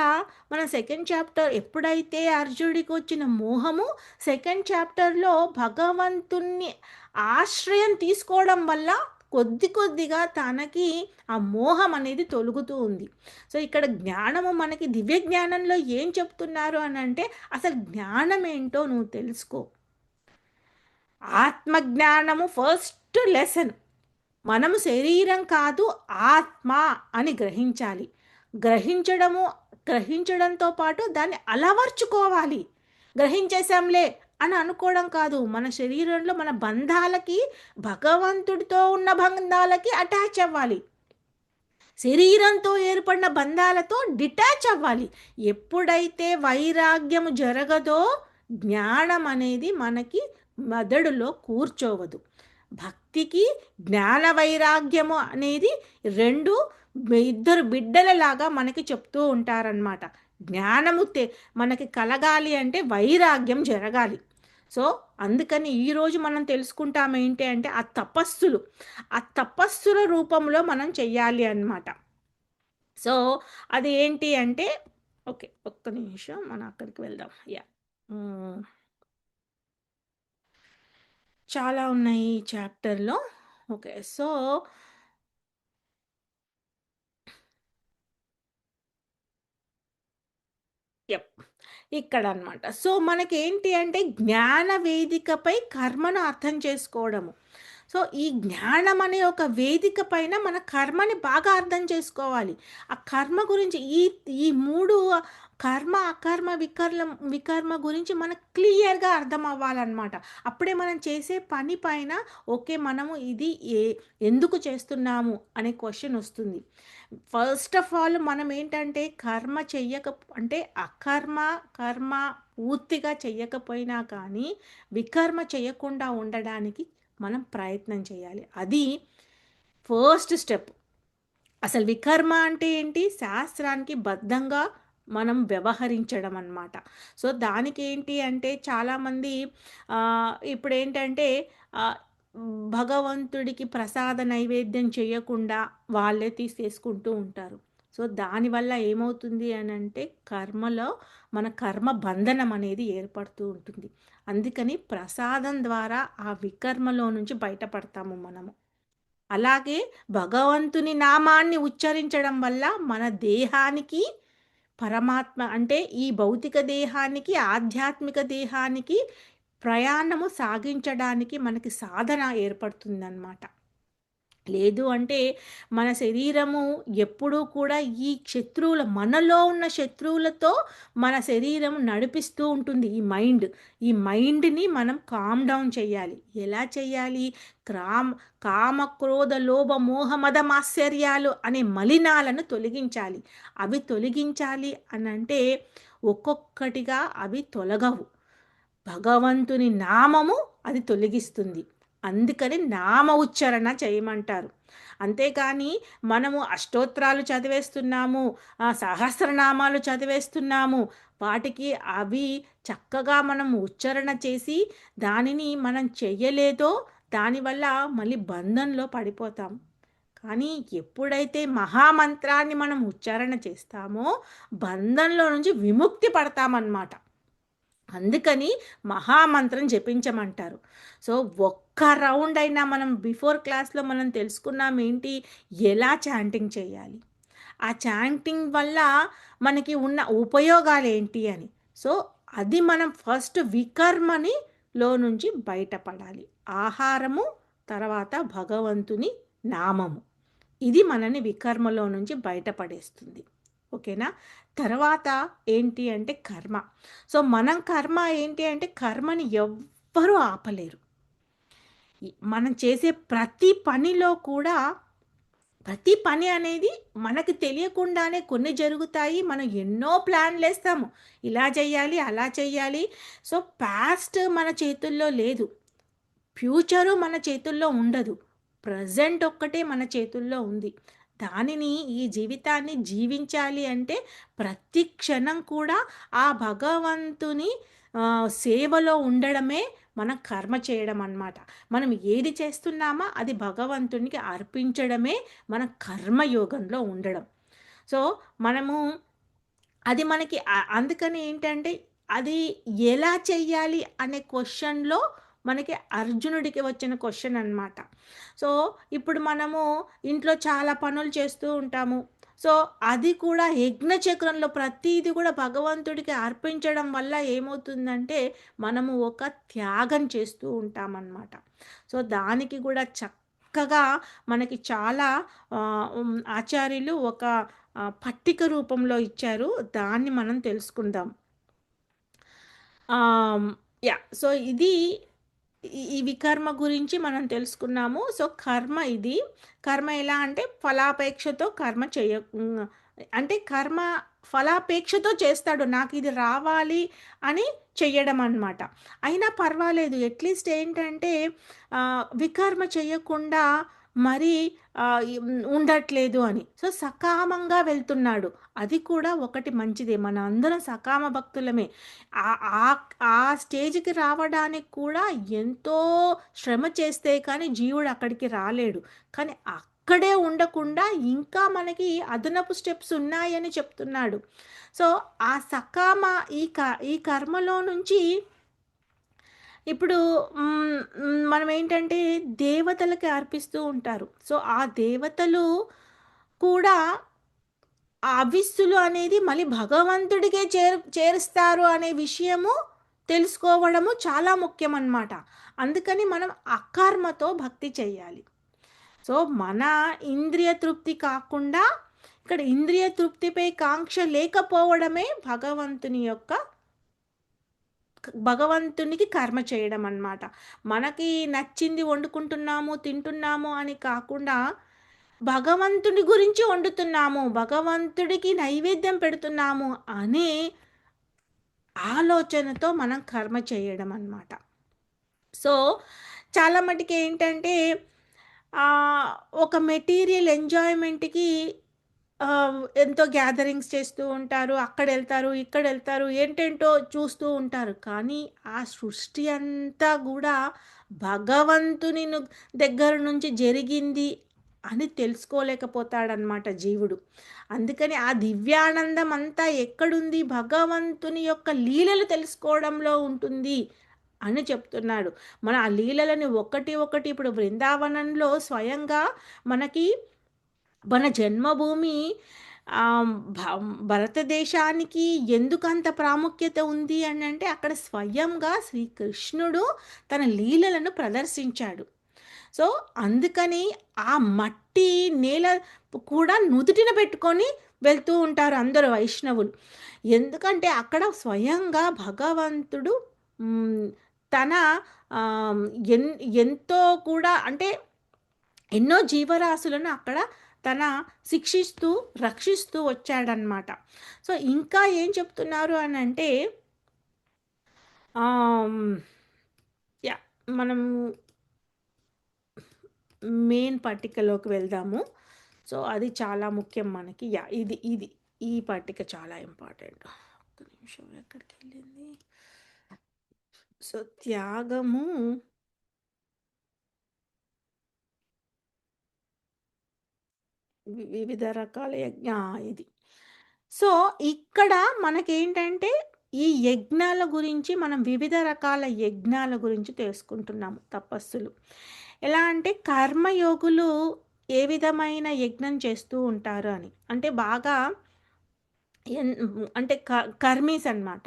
మన సెకండ్ చాప్టర్ ఎప్పుడైతే అర్జునుడికి వచ్చిన మోహము, సెకండ్ చాప్టర్‌లో భగవంతుణ్ణి ఆశ్రయం తీసుకోవడం వల్ల కొద్ది కొద్దిగా తనకి ఆ మోహం అనేది తొలుగుతూ ఉంది. సో, ఇక్కడ జ్ఞానము మనకి దివ్య జ్ఞానంలో ఏం చెప్తున్నారు అనంటే, అసలు జ్ఞానం ఏంటో నువ్వు తెలుసుకో. ఆత్మజ్ఞానము ఫస్ట్ లెసన్. మనము శరీరం కాదు ఆత్మ అని గ్రహించాలి. గ్రహించడము గ్రహించడంతో పాటు దాన్ని అలవర్చుకోవాలి. గ్రహించేసాంలే అని అనుకోవడం కాదు. మన శరీరంలో మన బంధాలకి భగవంతుడితో ఉన్న బంధాలకి అటాచ్ అవ్వాలి. శరీరంతో ఏర్పడిన బంధాలతో డిటాచ్ అవ్వాలి. ఎప్పుడైతే వైరాగ్యము జరగదో జ్ఞానం అనేది మనకి మెదడులో కూర్చోవదు. భక్తికి జ్ఞాన వైరాగ్యము అనేది 2 ఇద్దరు బిడ్డలలాగా మనకి చెప్తూ ఉంటారనమాట. జ్ఞానము మనకి కలగాలి అంటే వైరాగ్యం జరగాలి. సో, అందుకని ఈరోజు మనం తెలుసుకుంటాం ఏంటి అంటే ఆ తపస్సుల రూపంలో మనం చెయ్యాలి అన్నమాట. సో, అది ఏంటి అంటే ఓకే. ఒక్క నిమిషం మనం అక్కడికి వెళ్దాం. యాహ్! హ్మ్. చాలా ఉన్నాయి ఈ చాప్టర్‌లో. ఓకే. So, yep. ఇక్కడనమాట. సో, మనకేంటి అంటే జ్ఞాన వేదికపై కర్మను అర్థం చేసుకోవడము. సో, ఈ జ్ఞానం అనే ఒక వేదిక పైన మన కర్మని బాగా అర్థం చేసుకోవాలి. ఆ కర్మ గురించి ఈ 3 కర్మ, అకర్మ, వికర్మ గురించి మనకు క్లియర్‌గా అర్థం అవ్వాలనమాట. అప్పుడే మనం చేసే పని పైన ఓకే. మనము ఇది ఎందుకు చేస్తున్నాము అనే క్వెషన్ ఒస్తుంది. ఫస్ట్ ఆఫ్ ఆల్ మనం ఏంటంటే కర్మ చెయ్యక అంటే అకర్మ, కర్మ పూర్తిగా చెయ్యకపోయినా కానీ వికర్మ చేయకుండా ఉండడానికి మనం ప్రయత్నం చేయాలి. అది ఫస్ట్ స్టెప్. అసలు వికర్మ అంటే ఏంటి? శాస్త్రానికి బద్ధంగా మనం వ్యవహరించడం అన్నమాట. సో, దానికేంటి అంటే చాలామంది ఇప్పుడేంటంటే ఆహ్, భగవంతుడికి ప్రసాద నైవేద్యం చేయకుండా వాళ్ళే తీసేసుకుంటూ ఉంటారు. సో, దానివల్ల ఏమవుతుంది అనంటే కర్మలో మన కర్మ బంధనం అనేది ఏర్పడుతూ ఉంటుంది. అందుకని ప్రసాదం ద్వారా ఆ వికర్మలో నుంచి బయటపడతాము మనము. అలాగే భగవంతుని నామాన్ని ఉచ్చరించడం వల్ల మన దేహానికి పరమాత్మ అంటే ఈ భౌతిక దేహానికి, ఆధ్యాత్మిక దేహానికి ప్రయాణము సాగించడానికి మనకి సాధన ఏర్పడుతుందనమాట. లేదు అంటే మన శరీరము ఎప్పుడూ కూడా ఈ మనలో ఉన్న శత్రువులతో మన శరీరం నడిపిస్తూ ఉంటుంది ఈ మైండ్. ఈ మైండ్‌ని మనం కామ్ డౌన్ చేయాలి. ఎలా చేయాలి? క్రామ్ కామ, క్రోధ, లోభ, మోహ, మద, మాత్సర్యాలు అనే మలినాలను తొలగించాలి. అవి తొలగించాలి అనంటే ఒక్కొక్కటిగా అవి తొలగవు. భగవంతుని నామము అది తొలగిస్తుంది. అందుకని నామ ఉచ్చారణ చేయమంటారు. అంతేకాని మనము అష్టోత్రాలు చదివేస్తున్నాము, సహస్రనామాలు చదివేస్తున్నాము. వాటికి అవి చక్కగా మనం ఉచ్చారణ చేసి దానిని మనం చెయ్యలేదో దానివల్ల మళ్ళీ బంధంలో పడిపోతాం. కానీ ఎప్పుడైతే మహామంత్రాన్ని మనం ఉచ్చారణ చేస్తామో బంధంలో నుంచి విముక్తి పడతామన్నమాట. అందుకని మహామంత్రం జపించమంటారు. సో, ఒక్క రౌండ్ అయినా మనం బిఫోర్ క్లాస్‌లో మనం తెలుసుకున్నాం ఏంటి? ఎలా చాంటింగ్ చేయాలి? ఆ చాంటింగ్ వల్ల మనకి ఉన్న ఉపయోగాలేంటి అని. సో, అది మనం ఫస్ట్ వికర్మని లో నుంచి బయటపడాలి. ఆహారము, తర్వాత భగవంతుని నామము. ఇది మనని వికర్మలో నుంచి బయటపడేస్తుంది. ఓకేనా? తర్వాత ఏంటి అంటే కర్మ. సో, మనం కర్మ ఏంటి అంటే కర్మని ఎవ్వరు ఆపలేరు. మనం చేసే ప్రతి పనిలో కూడా ప్రతి పని అనేది మనకు తెలియకుండానే కొన్ని జరుగుతాయి. మనం ఎన్నో ప్లాన్‌లేస్తాము. ఇలా చేయాలి, అలా చేయాలి. సో, పాస్ట్ మన చేతుల్లో లేదు. ఫ్యూచరు మన చేతుల్లో ఉండదు. ప్రెజెంట్ ఒక్కటే మన చేతుల్లో ఉంది. దానిని ఈ జీవితాన్ని జీవించాలి అంటే ప్రతి క్షణం కూడా ఆ భగవంతుని సేవలో ఉండడమే మనం కర్మ చేయడం అన్నమాట. మనం ఏది చేస్తున్నామో అది భగవంతునికి అర్పించడమే మన కర్మయోగంలో ఉండడం. సో, మనము అది మనకి అందుకని ఏంటంటే, అది ఎలా చెయ్యాలి అనే క్వెషన్‌లో మనకి అర్జునుడికి వచ్చిన క్వెషన్ అనమాట. సో, ఇప్పుడు మనము ఇంట్లో చాలా పనులు చేస్తూ ఉంటాము. సో, అది కూడా యజ్ఞచక్రంలో ప్రతీది కూడా భగవంతుడికి అర్పించడం వల్ల ఏమవుతుందంటే, మనము ఒక త్యాగం చేస్తూ ఉంటామనమాట. సో, దానికి కూడా చక్కగా మనకి చాలా ఆచార్యులు ఒక పట్టిక రూపంలో ఇచ్చారు. దాన్ని మనం తెలుసుకుందాం. ఆహ్, యాహ్! సో, ఇది ఈ వికర్మ గురించి మనం తెలుసుకున్నాము. సో, కర్మ ఇది. కర్మ ఎలా అంటే ఫలాపేక్షతో కర్మ అంటే కర్మ ఫలాపేక్షతో చేస్తాడు. నాకిది రావాలి అని చెయ్యడం అనమాట. అయినా పర్వాలేదు. అట్‌లీస్ట్ ఏంటంటే వికర్మ చెయ్యకుండా మరీ ఉండట్లేదు అని. సో, సకామంగా వెళ్తున్నాడు. అది కూడా ఒకటి మంచిదే. మన అందరం సకామ భక్తులమే. ఆహ్, ఆహ్, ఆ స్టేజ్‌కి రావడానికి కూడా ఎంతో శ్రమ చేస్తే కానీ జీవుడు అక్కడికి రాలేడు. కానీ అక్కడే ఉండకుండా ఇంకా మనకి అదనపు స్టెప్స్ ఉన్నాయని చెప్తున్నాడు. సో, ఆ సకామ ఈ కర్మలో నుంచి ఇప్పుడు మనమేంటంటే దేవతలకి అర్పిస్తూ ఉంటారు. సో, ఆ దేవతలు కూడా ఆ అవిస్సులు అనేది మళ్ళీ భగవంతుడికే చేరుస్తారు అనే విషయము తెలుసుకోవడము చాలా ముఖ్యమనమాట. అందుకని మనం అకర్మతో భక్తి చెయ్యాలి. సో, మన ఇంద్రియ తృప్తి కాకుండా ఇక్కడ ఇంద్రియ తృప్తిపై కాంక్ష లేకపోవడమే భగవంతునికి కర్మ చేయడం అన్నమాట. మనకి నచ్చింది వండుకుంటున్నాము, తింటున్నాము అని కాకుండా, భగవంతుని గురించి వండుతున్నాము, భగవంతుడికి నైవేద్యం పెడుతున్నాము అనే ఆలోచనతో మనం కర్మ చేయడం అన్నమాట. సో, చాలా మటికేంటంటే ఆహ్, ఒక మెటీరియల్ ఎంజాయ్‌మెంట్‌కి ఎంతో గ్యాదరింగ్స్ చేస్తూ ఉంటారు. అక్కడెళ్తారు, ఇక్కడెళ్తారు, ఏంటేంటో చూస్తూ ఉంటారు. కానీ ఆ సృష్టి అంతా గూడా భగవంతుని దగ్గర నుంచి జరిగింది అని తెలుసుకోలేకపోతాడనమాట జీవుడు. అందుకని ఆ దివ్యానందం అంతా ఎక్కడుంది? భగవంతుని యొక్క లీలలు తెలుసుకోవడంలో ఉంటుంది అని చెప్తున్నాడు. మన ఆ లీలలని ఒకటి ఒకటి ఇప్పుడు బృందావనంలో స్వయంగా మనకి మన జన్మభూమి ఆహ్, భ భారతదేశానికి ఎందుకంత ప్రాముఖ్యత ఉంది అనంటే అక్కడ స్వయంగా శ్రీకృష్ణుడు తన లీలలను ప్రదర్శించాడు. సో, అందుకని ఆ మట్టి నేల కూడా నుదుటిన పెట్టుకొని వెళ్తూ ఉంటారు అందరూ వైష్ణవులు. ఎందుకంటే అక్కడ స్వయంగా భగవంతుడు హ్మ్, తన ఆహ్, ఎన్ ఎంతో కూడా అంటే ఎన్నో జీవరాశులను అక్కడ తన శిక్షిస్తూ, రక్షిస్తూ వచ్చాడనమాట. సో, ఇంకా ఏం చెప్తున్నారు అనంటే ఆహ్, యాహ్! మనం మెయిన్ పట్టికలోకి వెళ్దాము. సో, అది చాలా ముఖ్యం మనకి. యాహ్! ఇది. ఈ పట్టిక చాలా ఇంపార్టెంట్. ఒక్క నిమిషం ఎక్కడికెళ్ళింది? సో, త్యాగము వివిధ రకాల ఇది. సో, ఇక్కడ మనకేంటంటే, ఈ యజ్ఞాల గురించి మనం వివిధ రకాల యజ్ఞాల గురించి తెలుసుకుంటున్నాము. తపస్సులు. ఎలా అంటే కర్మయోగులు ఏ విధమైన యజ్ఞం చేస్తూ ఉంటారు అని. అంటే బాగా అంటే కర్మీస్ అన్నమాట.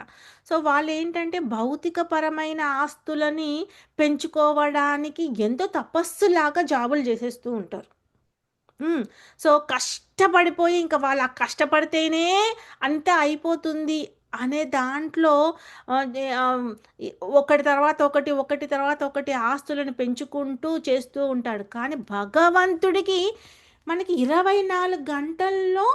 సో, వాళ్ళేంటంటే భౌతికపరమైన ఆస్తులని పెంచుకోవడానికి ఎంతో తపస్సులాగా జాబులు చేసేస్తూ ఉంటారు. హ్మ్. సో, కష్టపడిపోయి ఇంక వాళ్ళు ఆ కష్టపడితేనే అంతా అయిపోతుంది అనే దాంట్లో ఆహ్, దే ఆహ్, ఇ ఒకటి తర్వాత ఒకటి, ఒకటి తర్వాత ఒకటి ఆస్తులను పెంచుకుంటూ చేస్తూ ఉంటాడు. కానీ భగవంతుడికి మనకి 24 గంటల్లో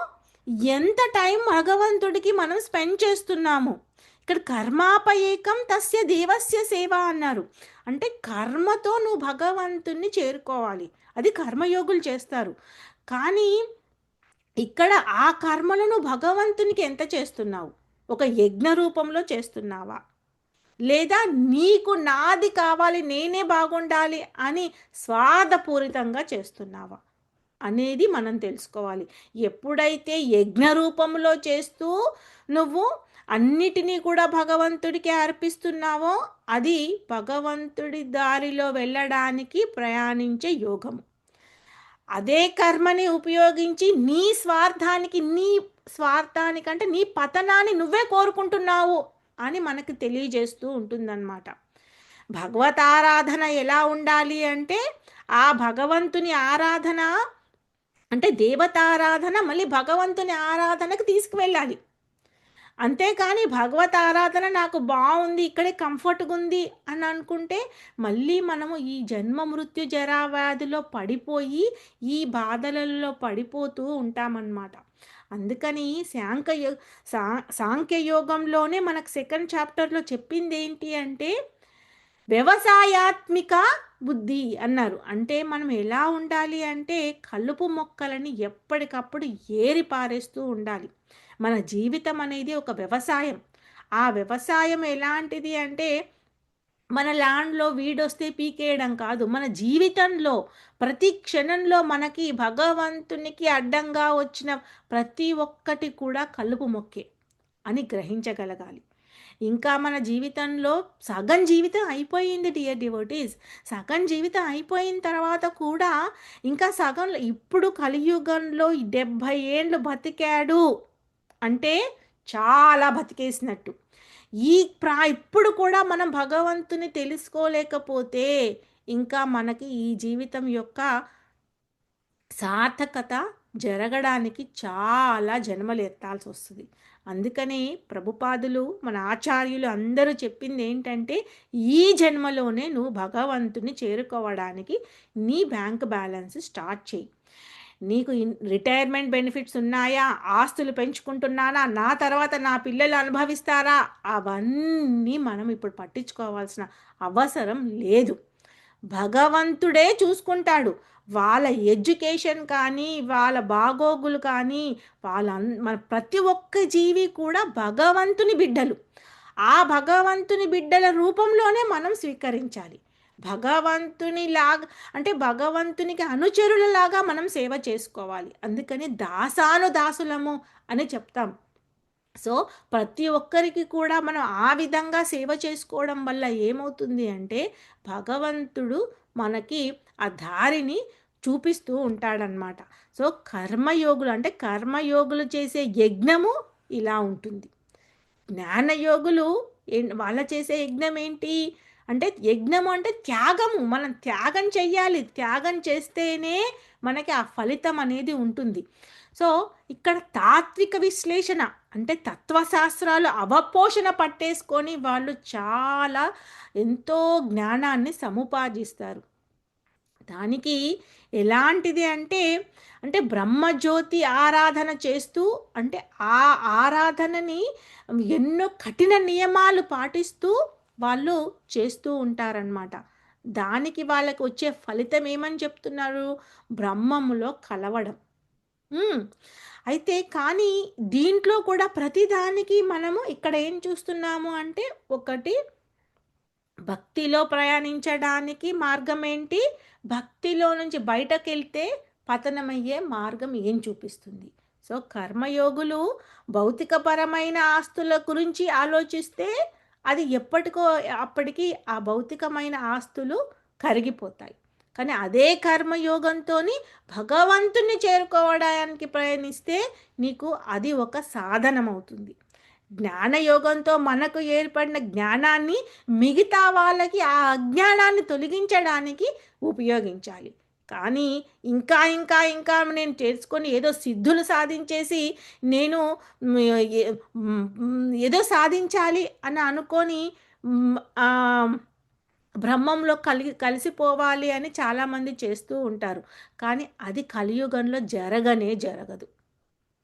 ఎంత టైం భగవంతుడికి మనం స్పెండ్ చేస్తున్నాము. ఇక్కడ కర్మాపయేకం తస్య దేవస్య సేవ అన్నారు. అంటే కర్మతో నువ్వు భగవంతుడిని చేరుకోవాలి. అది కర్మయోగులు చేస్తారు. కానీ ఇక్కడ ఆ కర్మలను భగవంతునికి ఎంత చేస్తున్నావు? ఒక యజ్ఞ రూపంలో చేస్తున్నావా? లేదా నీకు నాది కావాలి, నేనే బాగుండాలి అని స్వార్థపూరితంగా చేస్తున్నావా? అనేది మనం తెలుసుకోవాలి. ఎప్పుడైతే యజ్ఞ రూపంలో చేస్తూ నువ్వు అన్నిటినీ కూడా భగవంతుడికి అర్పిస్తున్నావో అది భగవంతుడి దారిలో వెళ్ళడానికి ప్రయాణించే యోగము. అదే కర్మని ఉపయోగించి నీ స్వార్థానికంటే నీ పతనాన్ని నువ్వే కోరుకుంటున్నావు అని మనకు తెలియజేస్తూ ఉంటుందన్నమాట. భగవతారాధన ఎలా ఉండాలి అంటే ఆ భగవంతుని ఆరాధన అంటే దేవతారాధన మళ్ళీ భగవంతుని ఆరాధనకు తీసుకువెళ్ళాలి. అంతేకాని భగవత్ ఆరాధన నాకు బాగుంది, ఇక్కడే కంఫర్ట్‌గా ఉంది అని అనుకుంటే మళ్ళీ మనము ఈ జన్మ మృత్యు జరా వ్యాధిలో పడిపోయి ఈ బాధలలో పడిపోతూ ఉంటామన్నమాట. అందుకని సా సాంఖ్యయోగంలోనే మనకు సెకండ్ చాప్టర్‌లో చెప్పిందేంటి అంటే వ్యవసాయాత్మిక బుద్ధి అన్నారు. అంటే మనం ఎలా ఉండాలి అంటే కలుపు మొక్కలని ఎప్పటికప్పుడు ఏరి పారేస్తూ ఉండాలి. మన జీవితం అనేది ఒక వ్యవసాయం. ఆ వ్యవసాయం ఎలాంటిది అంటే మన ల్యాండ్‌లో వీడొస్తే పీకేయడం కాదు. మన జీవితంలో ప్రతి క్షణంలో మనకి భగవంతునికి అడ్డంగా వచ్చిన ప్రతి ఒక్కటి కూడా కలుపు మొక్కే అని గ్రహించగలగాలి. ఇంకా మన జీవితంలో సగం జీవితం అయిపోయింది డియర్ డివోటీస్. సగం జీవితం అయిపోయిన తర్వాత కూడా ఇంకా సగంలో ఇప్పుడు కలియుగంలో 70 ఏండ్లు బతికాడు అంటే చాలా బతికేసినట్టు. ఇప్పుడు కూడా మనం భగవంతుని తెలుసుకోలేకపోతే ఇంకా మనకి ఈ జీవితం యొక్క సార్థకత జరగడానికి చాలా జన్మలు ఎత్తాల్సి వస్తుంది. అందుకని ప్రభుపాదులు మన ఆచార్యులు అందరూ చెప్పింది ఏంటంటే ఈ జన్మలోనే నువ్వు భగవంతుని చేరుకోవడానికి నీ బ్యాంక్ బ్యాలెన్స్ స్టార్ట్ చేయి. నీకు రిటైర్మెంట్ బెనిఫిట్స్ ఉన్నాయా, ఆస్తులు పెంచుకుంటున్నానా, నా తర్వాత నా పిల్లలు అనుభవిస్తారా, అవన్నీ మనం ఇప్పుడు పట్టించుకోవాల్సిన అవసరం లేదు. భగవంతుడే చూసుకుంటాడు. వాళ్ళ ఎడ్యుకేషన్ కానీ, వాళ్ళ బాగోగులు కానీ, మన ప్రతి ఒక్క జీవి కూడా భగవంతుని బిడ్డలు. ఆ భగవంతుని బిడ్డల రూపంలోనే మనం స్వీకరించాలి. భగవంతునిలాగా అంటే భగవంతునికి అనుచరులలాగా మనం సేవ చేసుకోవాలి. అందుకని దాసానుదాసులము అని చెప్తాం. సో, ప్రతి ఒక్కరికి కూడా మనం ఆ విధంగా సేవ చేసుకోవడం వల్ల ఏమవుతుంది అంటే, భగవంతుడు మనకి ఆ దారిని చూపిస్తూ ఉంటాడనమాట. సో, కర్మయోగులు చేసే యజ్ఞము ఇలా ఉంటుంది. జ్ఞానయోగులు వాళ్ళ చేసే యజ్ఞం ఏంటి? అంటే యజ్ఞము అంటే త్యాగము. మనం త్యాగం చెయ్యాలి. త్యాగం చేస్తేనే మనకి ఆ ఫలితం అనేది ఉంటుంది. సో, ఇక్కడ తాత్విక విశ్లేషణ అంటే తత్వశాస్త్రాలు అవపోషణ పట్టేసుకొని వాళ్ళు చాలా ఎంతో జ్ఞానాన్ని సముపార్జిస్తారు. దానికి ఎలాంటిది అంటే, అంటే బ్రహ్మజ్యోతి ఆరాధన చేస్తూ అంటే ఆ ఆరాధనని ఎన్నో కఠిన నియమాలు పాటిస్తూ వాళ్ళు చేస్తూ ఉంటారనమాట. దానికి వాళ్ళకి వచ్చే ఫలితం ఏమని చెప్తున్నారు? బ్రహ్మములో కలవడం. హ్మ్. అయితే కానీ దీంట్లో కూడా ప్రతిదానికి మనము ఇక్కడ ఏం చూస్తున్నాము అంటే ఒకటి భక్తిలో ప్రయాణించడానికి మార్గం ఏంటి? భక్తిలో నుంచి బయటకెళ్తే పతనమయ్యే మార్గం ఏం చూపిస్తుంది? సో, కర్మయోగులు భౌతికపరమైన ఆస్తుల గురించి ఆలోచిస్తే అది ఎప్పటికో అప్పటికి ఆ భౌతికమైన ఆస్తులు కరిగిపోతాయి. కానీ అదే కర్మయోగంతోని భగవంతుని చేరుకోవడానికి ప్రయత్నిస్తే నీకు అది ఒక సాధనమవుతుంది. జ్ఞానయోగంతో మనకు ఏర్పడిన జ్ఞానాన్ని మిగతా వాళ్ళకి ఆ అజ్ఞానాన్ని తొలగించడానికి ఉపయోగించాలి. కానీ ఇంకా నేను చేసుకొని ఏదో సిద్ధులు సాధించేసి నేను హ్మ్, ఎ ఏదో సాధించాలి అని అనుకోని హ్మ్, బ్రహ్మంలో కలిసిపోవాలి అని చాలామంది చేస్తూ ఉంటారు. కానీ అది కలియుగంలో జరగదు.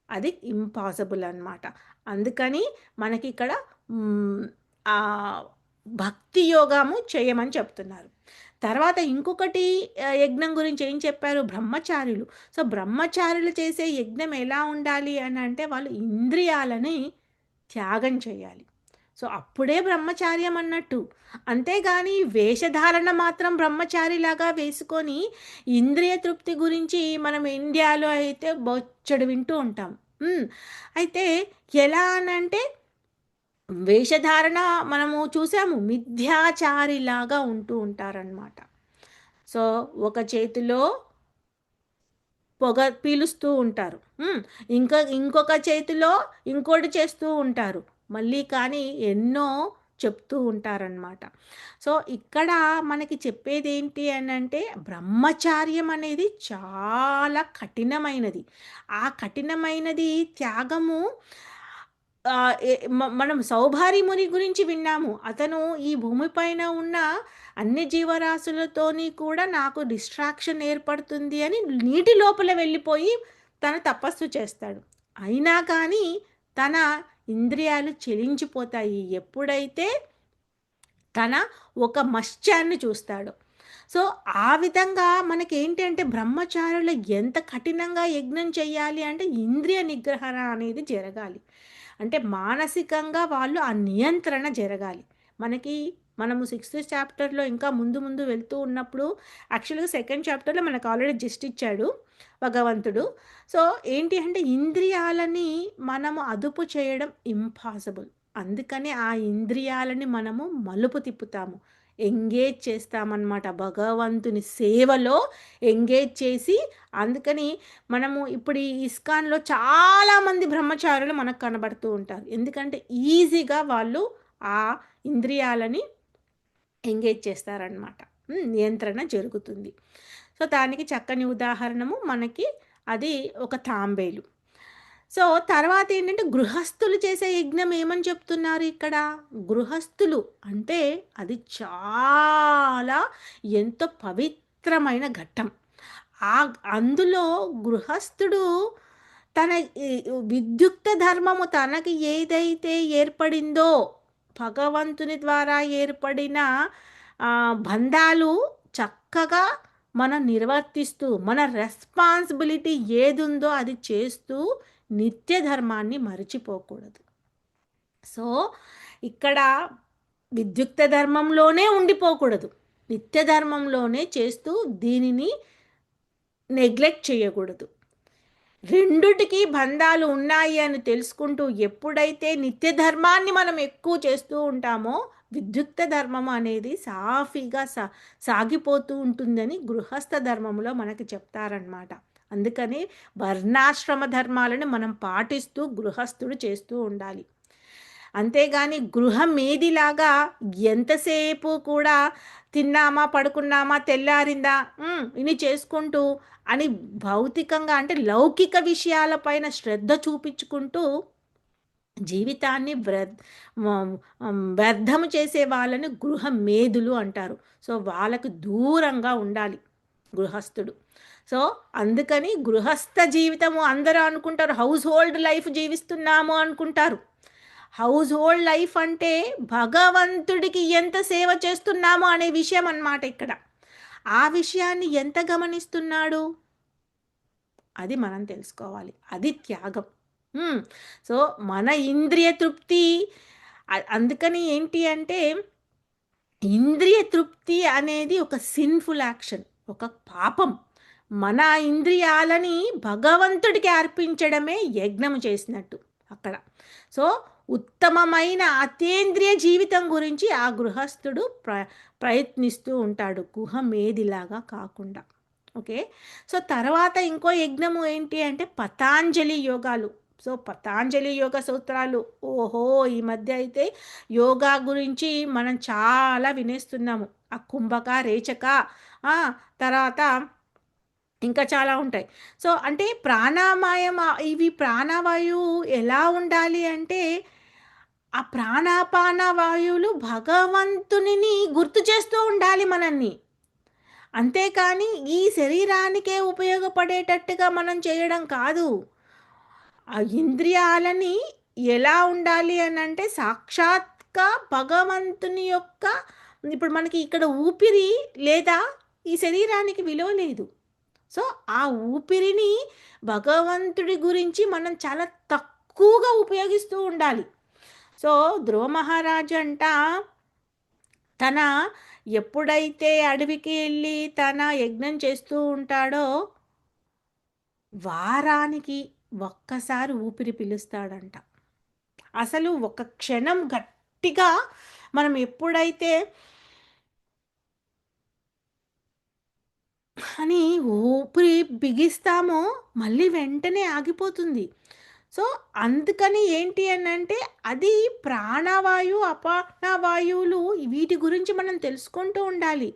అది ఇంపాసిబుల్ అన్నమాట. అందుకని మనకిక్కడ హ్మ్, భక్తి యోగము చేయమని చెప్తున్నారు. తర్వాత ఇంకొకటి యజ్ఞం గురించి ఏం చెప్పారు? బ్రహ్మచారులు. సో, బ్రహ్మచారులు చేసే యజ్ఞం ఎలా ఉండాలి అని అంటే వాళ్ళు ఇంద్రియాలని త్యాగం చేయాలి. సో, అప్పుడే బ్రహ్మచార్యం అన్నట్టు. అంతేగాని వేషధారణ మాత్రం బ్రహ్మచారిలాగా వేసుకొని ఇంద్రియ తృప్తి గురించి మనం ఇండియాలో అయితే బొచ్చెడు వింటూ ఉంటాం. హ్మ్. అయితే ఎలా అనంటే వేషధారణ మనము చూసాము. మిథ్యాచారిలాగా ఉంటూ ఉంటారనమాట. సో, ఒక చేతిలో పొగ పీలుస్తూ ఉంటారు. ఇంకొక చేతిలో ఇంకోటి చేస్తూ ఉంటారు. మళ్ళీ కానీ ఎన్నో చెప్తూ ఉంటారనమాట. సో, ఇక్కడ మనకి చెప్పేదేంటి అనంటే బ్రహ్మచార్యం అనేది చాలా కఠినమైనది. ఆ కఠినమైనది త్యాగము మనం సౌభారిముని గురించి విన్నాము. అతను ఈ భూమిపైన ఉన్న అన్ని జీవరాశులతోని కూడా నాకు డిస్ట్రాక్షన్ ఏర్పడుతుంది అని నీటి లోపల వెళ్ళిపోయి తను తపస్సు చేస్తాడు. అయినా కానీ తన ఇంద్రియాలు చెలించిపోతాయి. ఎప్పుడైతే తన ఒక మత్స్యాన్ని చూస్తాడో. సో, ఆ విధంగా మనకేంటంటే బ్రహ్మచారులు ఎంత కఠినంగా యజ్ఞం చేయాలి అంటే ఇంద్రియ నిగ్రహణ అనేది జరగాలి. అంటే మానసికంగా వాళ్ళు ఆ నియంత్రణ జరగాలి. మనము సిక్స్త్ చాప్టర్‌లో ఇంకా ముందు ముందు వెళ్తూ ఉన్నప్పుడు యాక్చువల్‌గా సెకండ్ చాప్టర్‌లో మనకు ఆల్రెడీ జస్ట్ ఇచ్చాడు భగవంతుడు. సో, ఏంటి అంటే ఇంద్రియాలని మనము అదుపు చేయడం ఇంపాసిబుల్. అందుకని ఆ ఇంద్రియాలని మనము మలుపు తిప్పుతాము. ఎంగేజ్ చేస్తామనమాట. భగవంతుని సేవలో ఎంగేజ్ చేసి అందుకని మనము ఇప్పుడు ఈ ఇస్కాన్‌లో చాలామంది బ్రహ్మచారులు మనకు కనబడుతూ ఉంటారు. ఎందుకంటే ఈజీగా వాళ్ళు ఆ ఇంద్రియాలని ఎంగేజ్ చేస్తారనమాట. నియంత్రణ జరుగుతుంది. సో, దానికి చక్కని ఉదాహరణము మనకి అది ఒక తాంబేలు. సో, తర్వాతేంటంటే గృహస్థులు చేసే యజ్ఞం ఏమని చెప్తున్నారు ఇక్కడ? గృహస్థులు అంటే అది చాలా ఎంతో పవిత్రమైన ఘట్టం. అందులో గృహస్థుడు తన ఈ విద్యుక్త ధర్మము తనకి ఏదైతే ఏర్పడిందో, భగవంతుని ద్వారా ఏర్పడిన బంధాలు చక్కగా మనం నిర్వర్తిస్తూ, మన రెస్పాన్సిబిలిటీ ఏదుందో అది చేస్తూ నిత్య ధర్మాన్ని మరిచిపోకూడదు. సో, ఇక్కడ విద్యుక్త ధర్మంలోనే ఉండిపోకూడదు. నిత్య ధర్మంలోనే చేస్తూ దీనిని నెగ్లెక్ట్ చేయకూడదు. రెండిటికి బంధాలు ఉన్నాయి అని తెలుసుకుంటూ ఎప్పుడైతే నిత్య ధర్మాన్ని మనం ఎక్కువ చేస్తూ ఉంటామో విద్యుక్త ధర్మం అనేది సాఫీగా సాగిపోతూ ఉంటుందని గృహస్థ ధర్మంలో మనకి చెప్తారనమాట. అందుకని వర్ణాశ్రమ ధర్మాలను మనం పాటిస్తూ గృహస్థుడు చేస్తూ ఉండాలి. అంతేగాని గృహమేదిలాగా ఎంతసేపు కూడా తిన్నామా, పడుకున్నామా, తెల్లారిందా ఇని చేసుకుంటూ అని భౌతికంగా అంటే లౌకిక విషయాలపైన శ్రద్ధ చూపించుకుంటూ జీవితాన్ని వ్యర్థము చేసే వాళ్ళని గృహమేధులు అంటారు. సో, వాళ్ళకు దూరంగా ఉండాలి గృహస్థుడు. సో, అందుకని గృహస్థ జీవితము అందరూ అనుకుంటారు హౌస్ హోల్డ్ లైఫ్ జీవిస్తున్నాము అనుకుంటారు. హౌస్ హోల్డ్ లైఫ్ అంటే భగవంతుడికి ఎంత సేవ చేస్తున్నాము అనే విషయం అన్నమాట ఇక్కడ. ఆ విషయాన్ని ఎంత గమనిస్తున్నాడు? అది మనం తెలుసుకోవాలి. అది త్యాగం. సో, మన ఇంద్రియ తృప్తి అందుకని ఏంటి అంటే ఇంద్రియ తృప్తి అనేది ఒక సిన్‌ఫుల్ యాక్షన్. ఒక పాపం. మన ఇంద్రియాలని భగవంతుడికి అర్పించడమే యజ్ఞము చేసినట్టు అక్కడ. సో, ఉత్తమమైన అతీంద్రియ జీవితం గురించి ఆ గృహస్థుడు ప్రయత్నిస్తూ ఉంటాడు. గుహమేధిలాగా కాకుండా. ఓకే. సో, తర్వాత ఇంకో యజ్ఞము ఏంటి అంటే పతాంజలి యోగాలు. సో, పతాంజలి యోగ సూత్రాలు ఓహో! ఈ మధ్య అయితే యోగా గురించి మనం చాలా వినేస్తున్నాము. ఆ కుంభక, రేచక తర్వాత ఇంకా చాలా ఉంటాయి. సో, అంటే ఇవి ప్రాణవాయువు ఎలా ఉండాలి అంటే ఆ ప్రాణాపాన వాయువులు భగవంతునిని గుర్తు చేస్తూ ఉండాలి మనల్ని. అంతేకాని ఈ శరీరానికే ఉపయోగపడేటట్టుగా మనం చేయడం కాదు. ఆ ఇంద్రియాలని ఎలా ఉండాలి అనంటే సాక్షాత్‌గా భగవంతుని యొక్క ఇప్పుడు మనకి ఇక్కడ ఊపిరి లేదా ఈ శరీరానికి విలువ లేదు. సో, ఆ ఊపిరిని భగవంతుడి గురించి మనం చాలా తక్కువగా ఉపయోగిస్తూ ఉండాలి. సో, ధ్రువ మహారాజు అంట తన ఎప్పుడైతే అడవికి ఎళ్ళి తన యజ్ఞం చేస్తూ ఉంటాడో, వారానికి ఒక్కసారి ఊపిరి పీలుస్తాడంట. అసలు ఒక క్షణం గట్టిగా మనం ఎప్పుడైతే అని ఊపిరి బిగిస్తామో మళ్ళీ వెంటనే ఆగిపోతుంది. సో, అందుకని ఏంటి అనంటే అది ప్రాణవాయువు, అపానవాయువులు వీటి గురించి మనం తెలుసుకుంటూ ఉండాలి.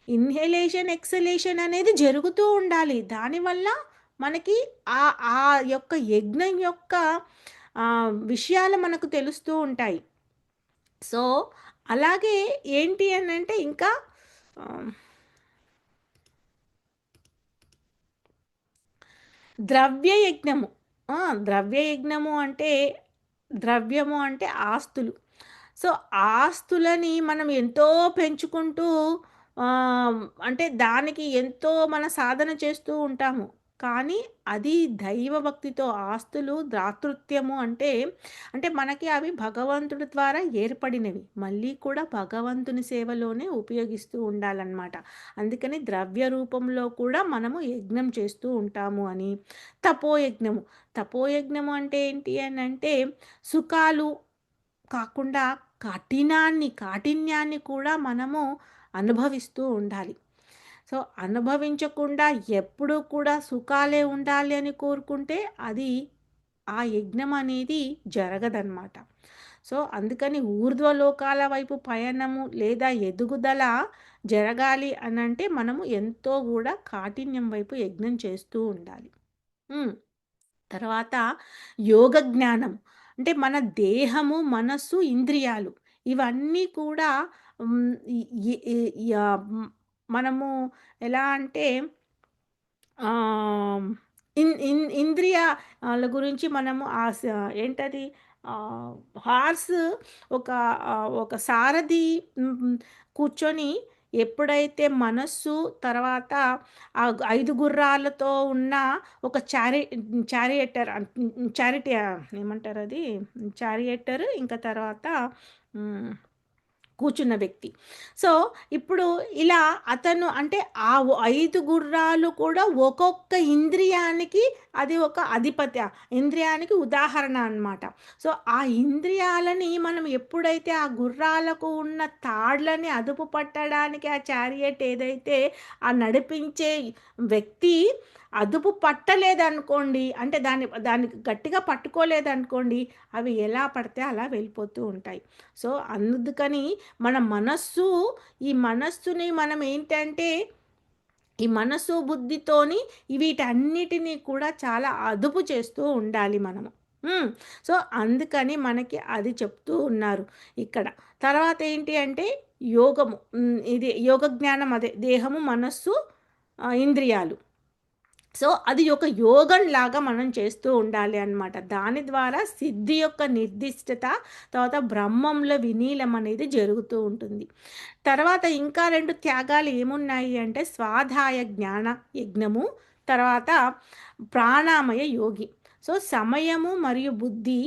ఇన్‌హలేషన్, ఎక్సలేషన్ అనేది జరుగుతూ ఉండాలి. దానివల్ల మనకి ఆ యొక్క యజ్ఞం యొక్క విషయాలు మనకు తెలుస్తూ ఉంటాయి. సో, అలాగే ఏంటి అనంటే ఇంకా ఆహ్, ద్రవ్యయజ్ఞము. ఆ! ద్రవ్యయజ్ఞము అంటే ద్రవ్యము అంటే ఆస్తులు. సో, ఆస్తులని మనం ఎంతో పెంచుకుంటూ అంటే దానికి ఎంతో మన సాధన చేస్తూ ఉంటాము. కానీ అది దైవభక్తితో ఆస్తులు దాతృత్యము అంటే, అంటే మనకి అవి భగవంతుడి ద్వారా ఏర్పడినవి. మళ్ళీ కూడా భగవంతుని సేవలోనే ఉపయోగిస్తూ ఉండాలనమాట. అందుకని ద్రవ్య రూపంలో కూడా మనము యజ్ఞం చేస్తూ ఉంటాము అని. తపోయజ్ఞము. తపోయజ్ఞము అంటే ఏంటి అనంటే సుఖాలు కాకుండా కాఠిన్యాన్ని కూడా మనము అనుభవిస్తూ ఉండాలి. సో, అనుభవించకుండా ఎప్పుడూ కూడా సుఖాలే ఉండాలి అని కోరుకుంటే అది ఆ యజ్ఞం అనేది జరగదనమాట. సో, అందుకని ఊర్ధ్వలోకాల వైపు పయనము లేదా ఎదుగుదల జరగాలి అనంటే మనము ఎంతో గూడా కాఠిన్యం వైపు యజ్ఞం చేస్తూ ఉండాలి. హ్మ్. తర్వాత యోగ జ్ఞానం. అంటే మన దేహము, మనస్సు, ఇంద్రియాలు ఇవన్నీ కూడా హ్మ్, ఈ ఈ ఈ యాహ్! మనము ఎలా అంటే ఆహ్, ఇంద్రియాల గురించి మనము ఏంటది హార్స్ ఒక ఒక సారథి కూర్చొని ఎప్పుడైతే మనస్సు తర్వాత ఆ 5 గుర్రాలతో ఉన్న ఒక చారియటర్ ఏమంటారది? చారియటర్ ఇంకా తర్వాత హ్మ్. కూర్చున్న వ్యక్తి. సో, ఇప్పుడు ఇలా అతను అంటే 5 గుర్రాలు కూడా ఒక్కొక్క ఇంద్రియానికి అది ఒక ఇంద్రియానికి ఉదాహరణ అన్నమాట. సో, ఆ ఇంద్రియాలని మనం ఎప్పుడైతే ఆ గుర్రాలకు ఉన్న తాడ్లని అదుపు పట్టడానికి ఆ చారియట్ ఏదైతే ఆ నడిపించే వ్యక్తి అదుపు పట్టలేదనుకోండి, అంటే దానికి గట్టిగా పట్టుకోలేదనుకోండి, అవి ఎలా పడితే అలా వెళ్ళిపోతూ ఉంటాయి. సో, అందుకని మన మనస్సు ఈ మనస్సుని మనం ఏంటంటే, ఈ మనస్సు, బుద్ధితోని వీటన్నిటిని కూడా చాలా అదుపు చేస్తూ ఉండాలి మనము. హ్మ్. సో, అందుకని మనకి అది చెప్తూ ఉన్నారు ఇక్కడ. తర్వాత ఏంటి అంటే యోగము. ఇది యోగ జ్ఞానం అదే దేహము, మనస్సు, ఇంద్రియాలు. సో, అది ఒక యోగంలాగా మనం చేస్తూ ఉండాలి అన్నమాట. దాని ద్వారా సిద్ధి యొక్క నిర్దిష్టత, తర్వాత బ్రహ్మంలో విలీనం అనేది జరుగుతూ ఉంటుంది. తర్వాత ఇంకా 2 త్యాగాలు ఏమున్నాయి అంటే స్వాధాయ జ్ఞాన యజ్ఞము, తర్వాత ప్రాణామయ యోగి. సో, సమయము మరియు బుద్ధి,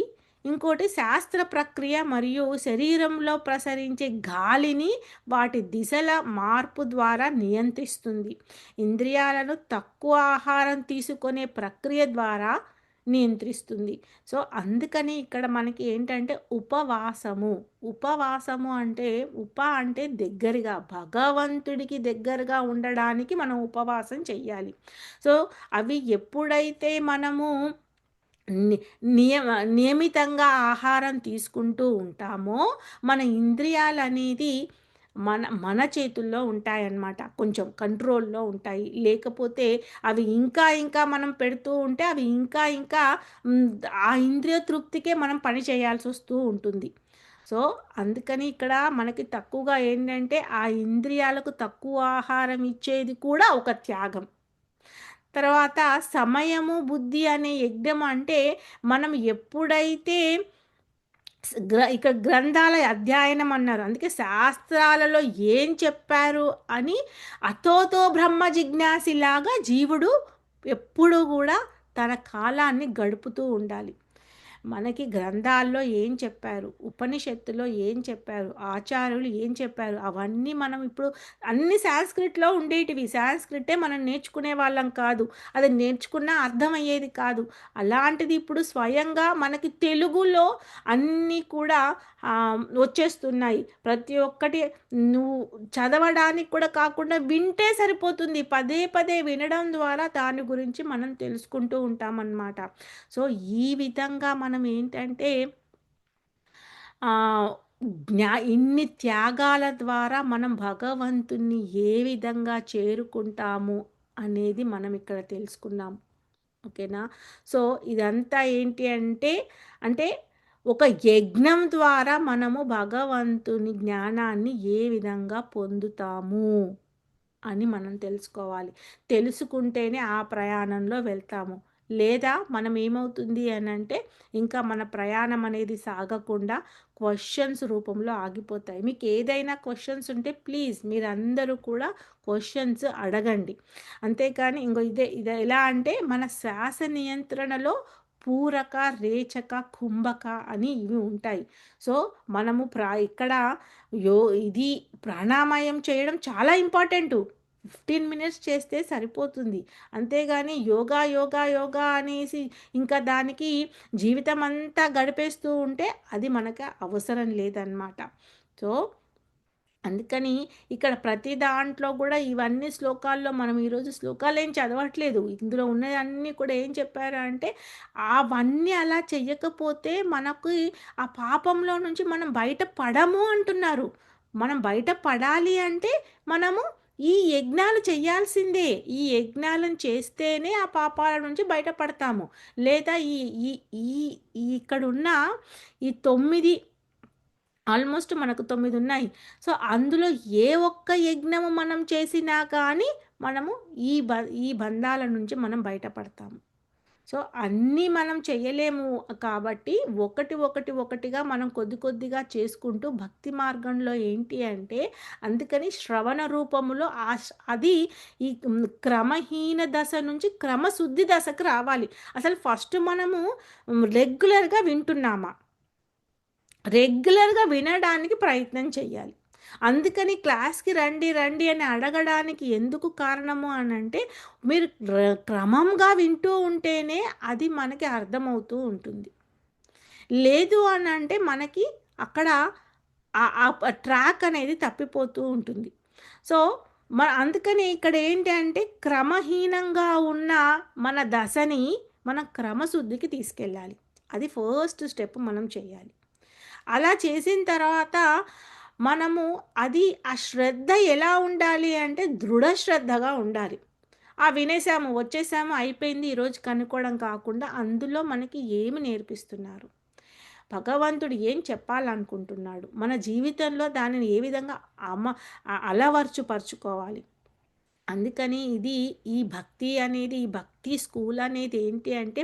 ఇంకోటి శాస్త్ర ప్రక్రియ మరియు శరీరంలో ప్రసరించే గాలిని వాటి దిశల మార్పు ద్వారా నియంత్రిస్తుంది. ఇంద్రియాలను తక్కువ ఆహారం తీసుకునే ప్రక్రియ ద్వారా నియంత్రిస్తుంది. సో, అందుకని ఇక్కడ మనకి ఏంటంటే ఉపవాసము అంటే అంటే దగ్గరగా భగవంతుడికి దగ్గరగా ఉండడానికి మనం ఉపవాసం చెయ్యాలి. సో, అవి ఎప్పుడైతే మనము ని నియమ నియమితంగా ఆహారం తీసుకుంటూ ఉంటామో, మన ఇంద్రియాలనేది మన చేతుల్లో ఉంటాయన్నమాట. కొంచెం కంట్రోల్‌లో ఉంటాయి. లేకపోతే అవి ఇంకా మనం పెడుతూ ఉంటే అవి ఇంకా హ్మ్, ఆ ఇంద్రియ తృప్తికే మనం పని చేయాల్సొస్తూ ఉంటుంది. సో, అందుకని ఇక్కడ మనకి తక్కువగా ఏంటంటే, ఆ ఇంద్రియాలకు తక్కువ ఆహారం ఇచ్చేది కూడా ఒక త్యాగం. తర్వాత సమయము, బుద్ధి అనే యజ్ఞం అంటే మనం ఎప్పుడైతే ఇక్కడ గ్రంథాల అధ్యయనం అన్నారు. అందుకే శాస్త్రాలలో ఏం చెప్పారు అని అతోతో బ్రహ్మ జిజ్ఞాసిలాగా జీవుడు ఎప్పుడూ గూడా తన కాలాన్ని గడుపుతూ ఉండాలి. మనకి గ్రంథాల్లో ఏం చెప్పారు, ఉపనిషత్తులో ఏం చెప్పారు, ఆచార్యులు ఏం చెప్పారు, అవన్నీ మనం ఇప్పుడు అన్ని సాంస్క్రిట్‌లో ఉండేటివి. సాంస్క్రిటే మనం నేర్చుకునే వాళ్ళం కాదు. అది నేర్చుకున్నా అర్థమయ్యేది కాదు. అలాంటిది ఇప్పుడు స్వయంగా మనకి తెలుగులో అన్నీ కూడా వచ్చేస్తున్నాయి. ప్రతి ఒక్కటి నువ్వు చదవడానికి కూడా కాకుండా వింటే సరిపోతుంది. పదే పదే వినడం ద్వారా దాని గురించి మనం తెలుసుకుంటూ ఉంటామన్నమాట. సో, ఈ విధంగా మనం ఏంటంటే ఆహ్, ఇన్ని త్యాగాల ద్వారా మనం భగవంతుణ్ణి ఏ విధంగా చేరుకుంటాము అనేది మనం ఇక్కడ తెలుసుకున్నాం. ఓకేనా? సో, ఇదంతా ఏంటి అంటే, అంటే ఒక యజ్ఞం ద్వారా మనము భగవంతుని జ్ఞానాన్ని ఏ విధంగా పొందుతాము అని మనం తెలుసుకోవాలి. తెలుసుకుంటేనే ఆ ప్రయాణంలో వెళ్తాము. లేదా మనం ఏమవుతుంది అనంటే, ఇంకా మన ప్రయాణం అనేది సాగకుండా క్వెషన్స్ రూపంలో ఆగిపోతాయి. మీకేదైనా క్వెషన్స్ ఉంటే ప్లీజ్ మీరందరూ కూడా క్వెషన్స్ అడగండి. అంతేకాని ఇదే ఎలా అంటే మన శ్వాస నియంత్రణలో పూరక, రేచక, కుంభక అని ఇవి ఉంటాయి. సో, మనము ఇక్కడ యో ఇది ప్రాణాయామం చేయడం చాలా ఇంపార్టెంటు. 15 మినిట్స్ చేస్తే సరిపోతుంది. అంతేగాని యోగా, యోగా, యోగా అనేసి ఇంకా దానికి జీవితమంతా గడిపేస్తూ ఉంటే అది మనకు అవసరం లేదనమాట. సో, అందుకని ఇక్కడ ప్రతి దాంట్లో గూడా ఇవన్నీ శ్లోకాల్లో మనం ఈరోజు శ్లోకాలేం చదవట్లేదు. ఇందులో ఉన్నయన్నీ కూడా ఏం చెప్పారు అంటే, అవన్నీ అలా చెయ్యకపోతే మనకి ఆ పాపంలో నుంచి మనం బయట పడము అంటున్నారు. మనం బయట పడాలి అంటే మనము ఈ యజ్ఞాలు చెయ్యాల్సిందే. ఈ యజ్ఞాలను చేస్తేనే ఆ పాపాల నుంచి బయటపడతాము. లేదా ఈ ఈ ఈ ఈ ఇక్కడున్న ఈ 9 ఆల్మోస్ట్ మనకు 9 ఉన్నాయి. సో, అందులో ఏ ఒక్క యజ్ఞము మనం చేసినా కానీ మనము ఈ బంధాల నుంచి మనం బయటపడతాము. సో, అన్నీ మనం చెయ్యలేము కాబట్టి ఒకటిగా మనం కొద్ది కొద్దిగా చేసుకుంటూ భక్తి మార్గంలో ఏంటి అంటే అందుకని శ్రవణ రూపములో అది ఈ క్రమహీన దశ నుంచి క్రమశుద్ధి దశకు రావాలి. అసలు ఫస్ట్ మనము రెగ్యులర్‌గా వింటున్నామా? రెగ్యులర్‌గా వినడానికి ప్రయత్నం చేయాలి. అందుకని క్లాస్‌కి రండి, రండి అని అడగడానికి ఎందుకు కారణము అనంటే, మీరు క్రమంగా వింటూ ఉంటేనే అది మనకి అర్థమవుతూ ఉంటుంది. లేదు అనంటే మనకి అక్కడ ట్రాక్ అనేది తప్పిపోతూ ఉంటుంది. సో, అందుకని ఇక్కడ ఏంటి అంటే, క్రమహీనంగా ఉన్న మన దశని మనం క్రమశుద్ధికి తీసుకెళ్ళాలి. అది ఫస్ట్ స్టెప్ మనం చేయాలి. అలా చేసిన తర్వాత మనము ఆ శ్రద్ధ ఎలా ఉండాలి అంటే దృఢ శ్రద్ధగా ఉండాలి. వినేసాము, వచ్చేసాము, అయిపోయింది ఈరోజు కనుక్కోవడం కాకుండా అందులో మనకి ఏమి నేర్పిస్తున్నారు? భగవంతుడు ఏం చెప్పాలనుకుంటున్నాడు? మన జీవితంలో దానిని ఏ విధంగా అలవర్చుపరుచుకోవాలి? అందుకని ఈ భక్తి అనేది, ఈ భక్తి స్కూల్ అనేది ఏంటి అంటే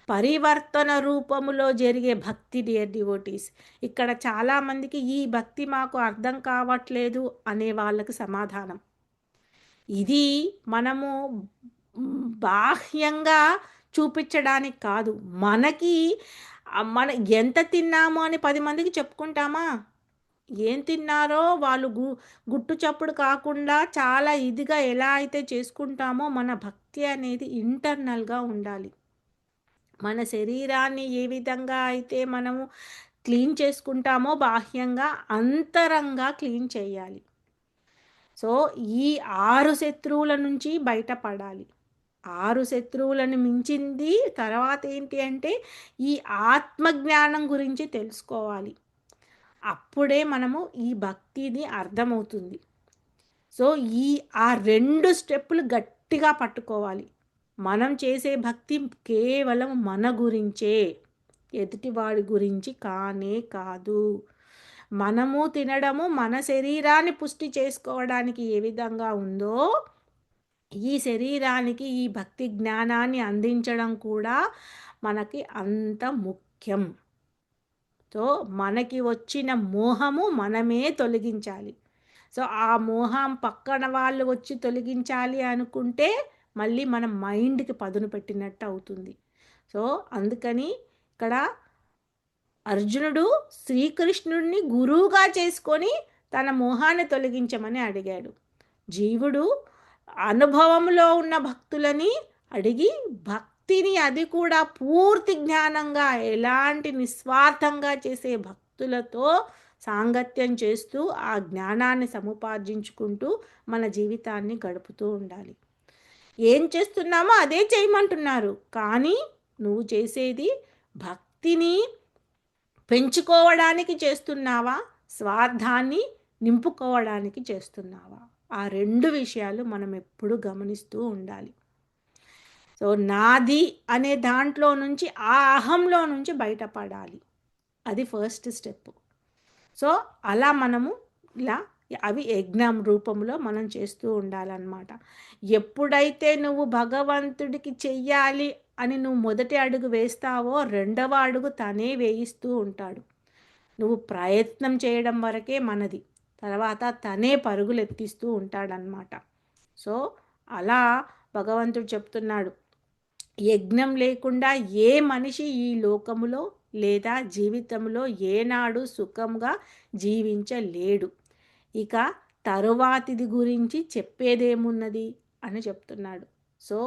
పరివర్తన రూపములో జరిగే భక్తి డియర్ డివోటీస్. ఇక్కడ చాలామందికి ఈ భక్తి మాకు అర్థం కావట్లేదు అనే వాళ్ళకి సమాధానం. ఇది మనము బాహ్యంగా చూపించడానికి కాదు. మనకి మనం ఎంత తిన్నాము అని 10 మందికి చెప్పుకుంటామా? ఏం తిన్నారో వాళ్ళు గుట్టు చప్పుడు కాకుండా చాలా ఇదిగా ఎలా అయితే చేసుకుంటామో మన భక్తి అనేది ఇంటర్నల్‌గా ఉండాలి. మన శరీరాన్ని ఏ విధంగా అయితే మనము క్లీన్ చేసుకుంటామో బాహ్యంగా, అంతరంగా క్లీన్ చేయాలి. సో, ఈ 6 శత్రువుల నుంచి బయటపడాలి. 6 శత్రువులను మించింది తర్వాత ఏంటి అంటే, ఈ ఆత్మజ్ఞానం గురించి తెలుసుకోవాలి. అప్పుడే మనము ఈ భక్తిని అర్థమవుతుంది. సో, ఆ 2 స్టెప్పులు గట్టిగా పట్టుకోవాలి. మనం చేసే భక్తి కేవలం మన గురించే. ఎదుటివాడి గురించి కానే కాదు. మనము తినడము మన శరీరాన్ని పుష్టి చేసుకోవడానికి ఏ విధంగా ఉందో, ఈ శరీరానికి ఈ భక్తి జ్ఞానాన్ని అందించడం కూడా మనకి అంత ముఖ్యం. సో మనకి వచ్చిన మోహము మనమే తొలగించాలి. సో ఆ మోహం పక్కన వాళ్ళు వచ్చి తొలగించాలి అనుకుంటే మళ్ళీ మన మైండ్‌కి పదును పెట్టినట్టు అవుతుంది. సో అందుకని ఇక్కడ అర్జునుడు శ్రీకృష్ణుడిని గురువుగా చేసుకొని తన మోహాన్ని తొలగించమని అడిగాడు. జీవుడు అనుభవంలో ఉన్న భక్తులని అడిగి భక్తిని, అది కూడా పూర్తి జ్ఞానంగా ఎలాంటి నిస్వార్థంగా చేసే భక్తులతో సాంగత్యం చేస్తూ ఆ జ్ఞానాన్ని సముపార్జించుకుంటూ మన జీవితాన్ని గడుపుతూ ఉండాలి. ఏం చేస్తున్నామో అదే చేయమంటున్నారు, కానీ నువ్వు చేసేది భక్తిని పెంచుకోవడానికి చేస్తున్నావా, స్వార్థాన్ని నింపుకోవడానికి చేస్తున్నావా? ఆ 2 విషయాలు మనం ఎప్పుడూ గమనిస్తూ ఉండాలి. సో నాది అనే దాంట్లో నుంచి, ఆ అహంలో నుంచి బయటపడాలి. అది ఫస్ట్ స్టెప్. సో అలా మనము ఇలా అవి యజ్ఞం రూపంలో మనం చేస్తూ ఉండాలన్నమాట. ఎప్పుడైతే నువ్వు భగవంతుడికి చెయ్యాలి అని నువ్వు మొదటి అడుగు వేస్తావో రెండవ అడుగు తనే వేయిస్తూ ఉంటాడు. నువ్వు ప్రయత్నం చేయడం వరకే మనది, తర్వాత తనే పరుగులు ఎత్తిస్తూ ఉంటాడనమాట. సో అలా భగవంతుడు చెప్తున్నాడు, యజ్ఞం లేకుండా ఏ మనిషి ఈ లోకములో లేదా జీవితంలో ఏనాడు సుఖంగా జీవించలేడు. ఇక తరువాతిది గురించి చెప్పేదేమున్నది అని చెప్తున్నాడు. సో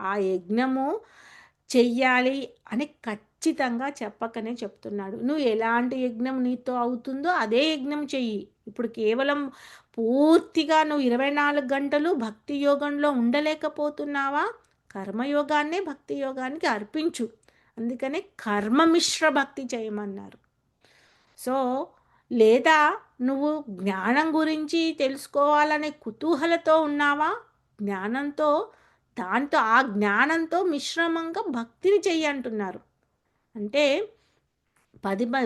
ఆ యజ్ఞము చెయ్యాలి అని ఖచ్చితంగా చెప్పకనే చెప్తున్నాడు. నువ్వు ఎలాంటి యజ్ఞం నీతో అవుతుందో అదే యజ్ఞం చెయ్యి. ఇప్పుడు కేవలం పూర్తిగా నువ్వు 24 గంటలు భక్తి యోగంలో ఉండలేకపోతున్నావా? కర్మయోగాన్నే భక్తి యోగానికి అర్పించు. అందుకనే కర్మమిశ్ర భక్తి చేయమన్నారు. సో లేదా నువ్వు జ్ఞానం గురించి తెలుసుకోవాలనే కుతూహలతో ఉన్నావా? జ్ఞానంతో, దాంతో ఆ జ్ఞానంతో మిశ్రమంగా భక్తిని చెయ్యి అంటున్నారు. అంటే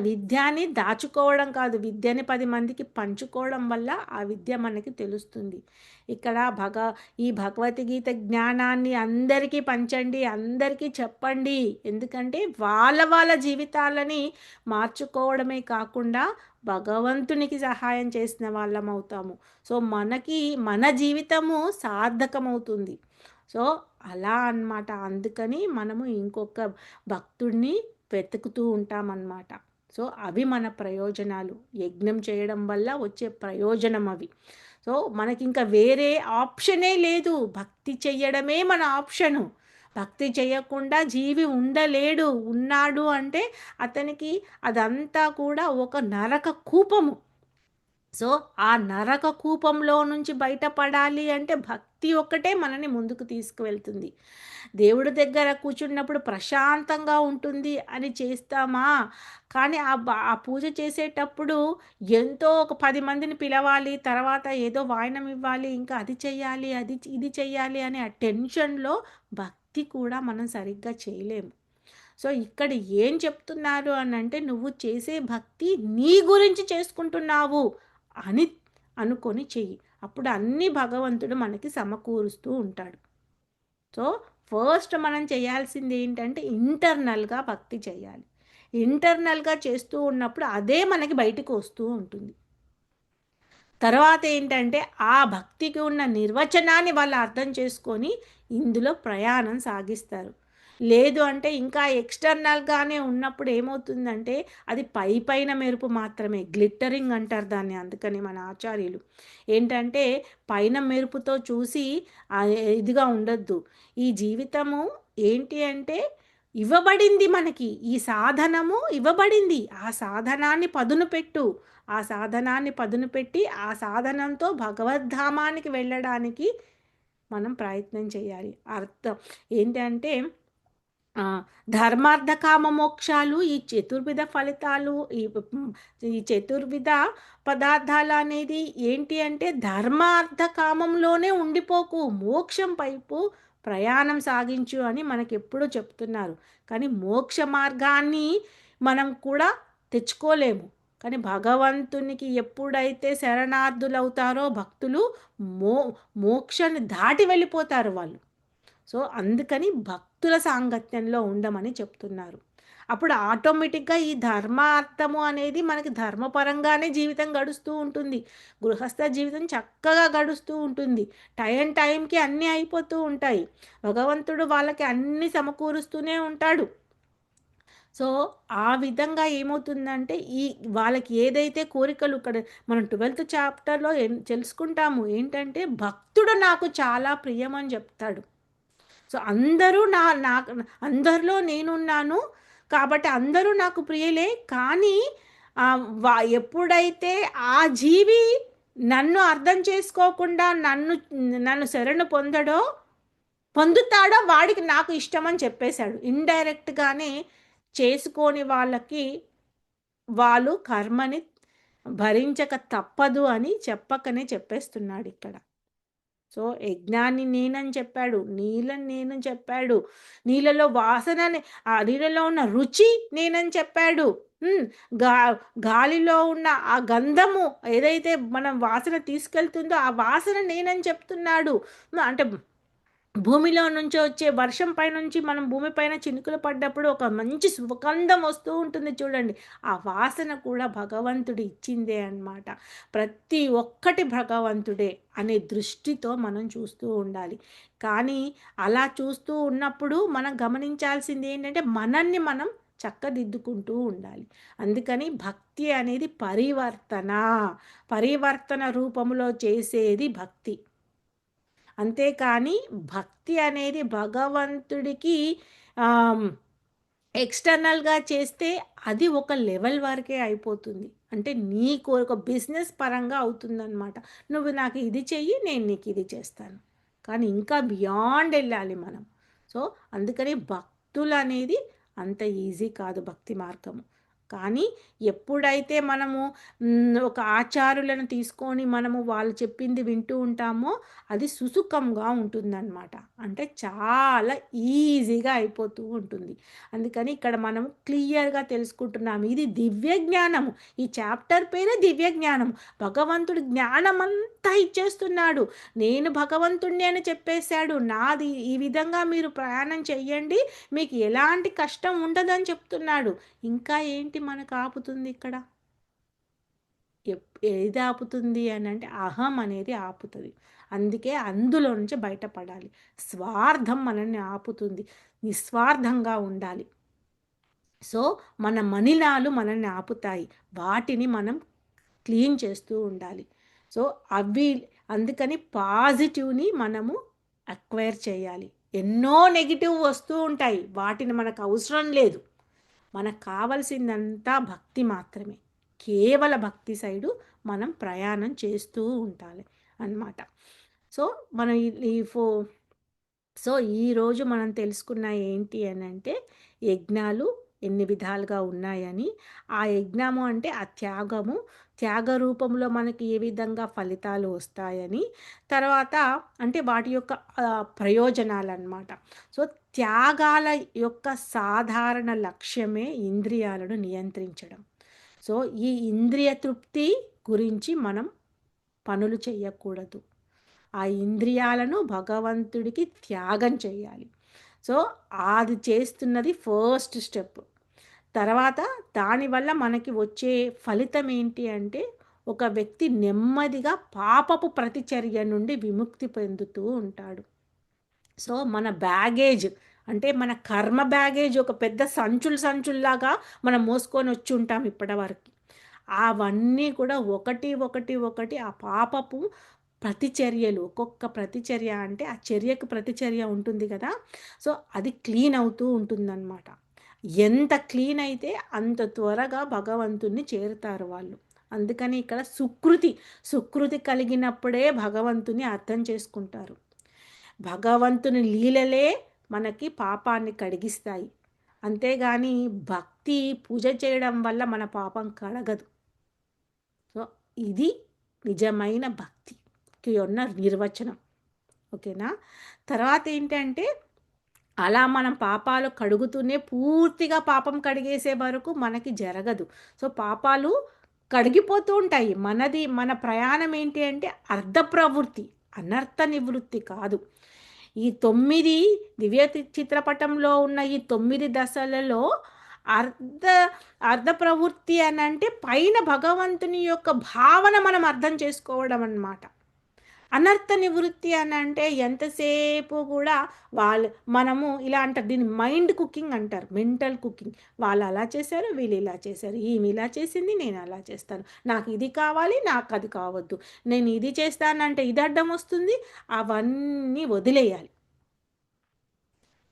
విద్యని దాచుకోవడం కాదు, విద్యని 10 మందికి పంచుకోవడం వల్ల ఆ విద్య మనకి తెలుస్తుంది. ఇక్కడ ఈ భగవద్గీత జ్ఞానాన్ని అందరికీ పంచండి, అందరికీ చెప్పండి. ఎందుకంటే వాళ్ళ జీవితాలని మార్చుకోవడమే కాకుండా భగవంతునికి సహాయం చేసిన వాళ్ళం అవుతాము. సో మనకి మన జీవితము సార్థకమవుతుంది. సో అలా అన్నమాట. అందుకని మనము ఇంకొక భక్తుడిని వెతుకుతూ ఉంటామన్నమాట. సో అవి మన ప్రయోజనాలు. యజ్ఞం చేయడం వల్ల వచ్చే ప్రయోజనం అవి. సో మనకి ఇంకా వేరే ఆప్షనే లేదు. భక్తి చెయ్యడమే మన ఆప్షను. భక్తి చేయకుండా జీవి ఉండలేడు. ఉన్నాడు అంటే అతనికి అదంతా కూడా ఒక నరక కూపము. సో ఆ నరక కూపంలో నుంచి బయటపడాలి అంటే భక్తి ఒక్కటే మనని ముందుకు తీసుకువెళ్తుంది. దేవుడి దగ్గర కూర్చున్నప్పుడు ప్రశాంతంగా ఉంటుంది అని చేస్తామా? కానీ ఆ పూజ చేసేటప్పుడు ఎంతో ఒక 10 మందిని పిలవాలి, తర్వాత ఏదో వాయినం ఇవ్వాలి, ఇంకా అది చెయ్యాలి, ఇది చెయ్యాలి అనే ఆ టెన్షన్‌లో భక్తి కూడా మనం సరిగ్గా చేయలేము. సో ఇక్కడ ఏం చెప్తున్నారు అనంటే, నువ్వు చేసే భక్తి నీ గురించి చేసుకుంటున్నావు అని అనుకొని చెయ్యి. అప్పుడు అన్నీ భగవంతుడు మనకి సమకూరుస్తూ ఉంటాడు. సో ఫస్ట్ మనం చేయాల్సింది ఏంటంటే ఇంటర్నల్‌గా భక్తి చేయాలి. ఇంటర్నల్‌గా చేస్తూ ఉన్నప్పుడు అదే మనకి బయటకు వస్తూ ఉంటుంది. తర్వాత ఏంటంటే ఆ భక్తికి ఉన్న నిర్వచనాన్ని వాళ్ళు అర్థం చేసుకొని ఇందులో ప్రయాణం సాగిస్తారు. లేదు అంటే ఇంకా ఎక్స్టర్నల్‌గానే ఉన్నప్పుడు ఏమవుతుందంటే అది పైపైన మెరుపు మాత్రమే. గ్లిట్టరింగ్ అంటారు దాన్ని. అందుకని మన ఆచార్యులు ఏంటంటే పైన మెరుపుతో చూసి ఇదిగా ఉండొద్దు. ఈ జీవితము ఏంటి అంటే ఇవ్వబడింది మనకి. ఈ సాధనము ఇవ్వబడింది. ఆ సాధనాన్ని పదును పెట్టు. ఆ సాధనాన్ని పదును పెట్టి ఆ సాధనంతో భగవద్ధామానికి వెళ్ళడానికి మనం ప్రయత్నం చేయాలి. అర్థం ఏంటంటే ధర్మార్థ కామ మోక్షాలు, ఈ చతుర్విధ ఫలితాలు, ఈ చతుర్విధ పదార్థాలు అనేది ఏంటి అంటే ధర్మార్థ కామంలోనే ఉండిపోకు, మోక్షం వైపు ప్రయాణం సాగించు అని మనకెప్పుడూ చెప్తున్నారు. కానీ మోక్ష మార్గాన్ని మనం కూడా తెచ్చుకోలేము. కానీ భగవంతునికి ఎప్పుడైతే శరణార్థులవుతారో భక్తులు మోక్షాన్ని దాటి వెళ్ళిపోతారు వాళ్ళు. సో అందుకని భక్తుల సాంగత్యంలో ఉండమని చెప్తున్నారు. అప్పుడు ఆటోమేటిక్‌గా ఈ ధర్మార్థము అనేది మనకి ధర్మపరంగానే జీవితం గడుస్తూ ఉంటుంది. గృహస్థ జీవితం చక్కగా గడుస్తూ ఉంటుంది. టైంకి అన్నీ అయిపోతూ ఉంటాయి. భగవంతుడు వాళ్ళకి అన్నీ సమకూరుస్తూనే ఉంటాడు. సో, ఆ విధంగా ఏమవుతుందంటే, వాళ్ళకి ఏదైతే కోరికలు ఇక్కడ మనం 12థ్ చాప్టర్‌లో తెలుసుకుంటాము. ఏంటంటే, భక్తుడు నాకు చాలా ప్రియమని జెప్తాడు. సో, అందరూ నాకు అందరిలో నేనున్నాను. కాబట్టి అందరూ నాకు ప్రియులే. కానీ ఎప్పుడైతే ఆ జీవి నన్ను అర్థం చేసుకోకుండా నన్ను శరణు పొందుతాడో వాడికి నాకు ఇష్టమని చెప్పేశాడు. ఇండైరెక్ట్‌గానే చేసుకోని వాళ్ళకి వాళ్ళు కర్మని భరించక తప్పదు అని చెప్పకనే చెప్పేస్తున్నాడిక్కడ. సో, యజ్ఞాన్ని నేనని చెప్పాడు. నీళ్ళని నేనని చెప్పాడు. నీళ్ళలో వాసనని నీళ్ళలో ఉన్న రుచి నేనని చెప్పాడు. హ్మ్. గా గాలిలో ఉన్న ఆ గంధము ఏదైతే మనం వాసన తీసుకెళ్తుందో ఆ వాసన నేనని చెప్తున్నాడు. అంటే భూమిలో నుంచి వచ్చే వర్షం పైనుంచి మనం భూమి పైన చినుకులు పడ్డప్పుడు ఒక మంచి సుగంధం వస్తూ ఉంటుంది చూడండి. ఆ వాసన కూడా భగవంతుడు ఇచ్చిందే అన్నమాట. ప్రతి ఒక్కటి భగవంతుడే అనే దృష్టితో మనం చూస్తూ ఉండాలి. కానీ అలా చూస్తూ ఉన్నప్పుడు మనం గమనించాల్సింది ఏంటంటే మనల్ని మనం చక్కదిద్దుకుంటూ ఉండాలి. అందుకని భక్తి అనేది పరివర్తన రూపంలో చేసేది భక్తి. అంతేకాని భక్తి అనేది భగవంతుడికి ఆహ్, ఎక్స్‌టర్నల్‌గా చేస్తే అది ఒక లెవెల్ వరకే అయిపోతుంది. అంటే నీకు ఒక బిజినెస్ పరంగా అవుతుందనమాట. నువ్వు నాకు ఇది చెయ్యి, నేను నీకు ఇది చేస్తాను. కానీ ఇంకా బియాండ్ ఎళ్ళాలి మనం. సో, అందుకని భక్తులనేది అంత ఈజీ కాదు భక్తి మార్గము. కానీ ఎప్పుడైతే మనము ఒక ఆచారులను తీసుకొని మనము వాళ్ళు చెప్పింది వింటూ ఉంటామో అది సుసుఖంగా ఉంటుందన్నమాట. అంటే చాలా ఈజీగా అయిపోతూ ఉంటుంది. అందుకని ఇక్కడ మనం క్లియర్‌గా తెలుసుకుంటున్నాము. ఇది దివ్య జ్ఞానము. ఈ చాప్టర్ పేరే దివ్య జ్ఞానం. భగవంతుడు జ్ఞానమంతా ఇచ్చేస్తున్నాడు. నేను భగవంతుడిని అని చెప్పేసాడు. నాది ఈ విధంగా మీరు ప్రయాణం చెయ్యండి. మీకు ఎలాంటి కష్టం ఉండదని చెప్తున్నాడు. ఇంకా ఏంటి మనకు ఆపుతుంది ఇక్కడ? ఏది ఆపుతుంది అనంటే అహం అనేది ఆపుతది. అందుకే అందులో నుంచి బయటపడాలి. స్వార్థం మనల్ని ఆపుతుంది. నిస్వార్థంగా ఉండాలి. సో, మన మలినాలు మనల్ని ఆపుతాయి. వాటిని మనం క్లీన్ చేస్తూ ఉండాలి. సో, అవి అందుకని పాజిటివ్‌ని మనము అక్వైర్ చేయాలి. ఎన్నో నెగెటివ్ వస్తూ ఉంటాయి. వాటిని మనకు అవసరం లేదు. మనకు కావాల్సిందంతా భక్తి మాత్రమే. కేవల భక్తి సైడు మనం ప్రయాణం చేస్తూ ఉండాలి అన్నమాట. సో, మనం ఈ ఈ ఫో సో, ఈరోజు మనం తెలుసుకున్న ఏంటి అనంటే, యజ్ఞాలు ఎన్ని విధాలుగా ఉన్నాయని, ఆ యజ్ఞము అంటే ఆ త్యాగము, త్యాగ రూపంలో మనకి ఏ విధంగా ఫలితాలు వస్తాయని, తర్వాత అంటే వాటి యొక్క ప్రయోజనాలనమాట. సో, త్యాగాల యొక్క సాధారణ లక్ష్యమే ఇంద్రియాలను నియంత్రించడం. సో, ఈ ఇంద్రియ తృప్తి గురించి మనం పనులు చెయ్యకూడదు. ఆ ఇంద్రియాలను భగవంతుడికి త్యాగం చేయాలి. సో, అది చేస్తున్నది ఫస్ట్ స్టెప్. తర్వాత దానివల్ల మనకి వచ్చే ఫలితం ఏంటి అంటే, ఒక వ్యక్తి నెమ్మదిగా పాపపు ప్రతిచర్య నుండి విముక్తి పొందుతూ ఉంటాడు. సో, మన బ్యాగేజ్ అంటే మన కర్మ బ్యాగేజ్ ఒక పెద్ద సంచుల్లాగా మనం మోసుకొనొచ్చుంటాం ఇప్పటివరకి. అవన్నీ కూడా ఒకటి ఆ పాపపు ప్రతిచర్యలు ఒక్కొక్క ప్రతిచర్య అంటే ఆ చర్యకు ప్రతిచర్య ఉంటుంది కదా! సో, అది క్లీన్ అవుతూ ఉంటుందనమాట. ఎంత క్లీన్ అయితే అంత త్వరగా భగవంతుడిని చేరుతారు వాళ్ళు. అందుకని ఇక్కడ సుకృతి కలిగినప్పుడే భగవంతుని అర్థం చేసుకుంటారు. భగవంతుని లీలలే మనకి పాపాన్ని కడిగిస్తాయి. అంతేగాని భక్తి పూజ చేయడం వల్ల మన పాపం కడగదు. సో, ఇది నిజమైన భక్తికి ఉన్న నిర్వచనం. ఓకేనా? తర్వాతేంటంటే, అలా మనం పాపాలు కడుగుతూనే పూర్తిగా పాపం కడిగేసే వరకు మనకి జరగదు. సో, పాపాలు కడిగిపోతూ ఉంటాయి. మన ప్రయాణం ఏంటి అంటే, అర్ధ ప్రవృత్తి, అనర్థ నివృత్తి కాదు. ఈ 9 చిత్రపటంలో ఉన్న ఈ 9 దశలలో అర్ధ అర్ధ ప్రవృత్తి అని అంటే పైన భగవంతుని యొక్క భావన మనం అర్థం చేసుకోవడం అన్నమాట. అనర్థ నివృత్తి అని అంటే ఎంతసేపు కూడా మనము ఇలా అంటారు, దీన్ని మైండ్ కుకింగ్ అంటారు, మెంటల్ కుకింగ్. వాళ్ళు అలా చేశారు, వీళ్ళు ఇలా చేశారు, ఈమె ఇలా చేసింది, నేను అలా చేస్తాను, నాకు ఇది కావాలి, నాకు అది కావద్దు, నేను ఇది చేస్తానంటే ఇది అడ్డం వస్తుంది, అవన్నీ వదిలేయాలి.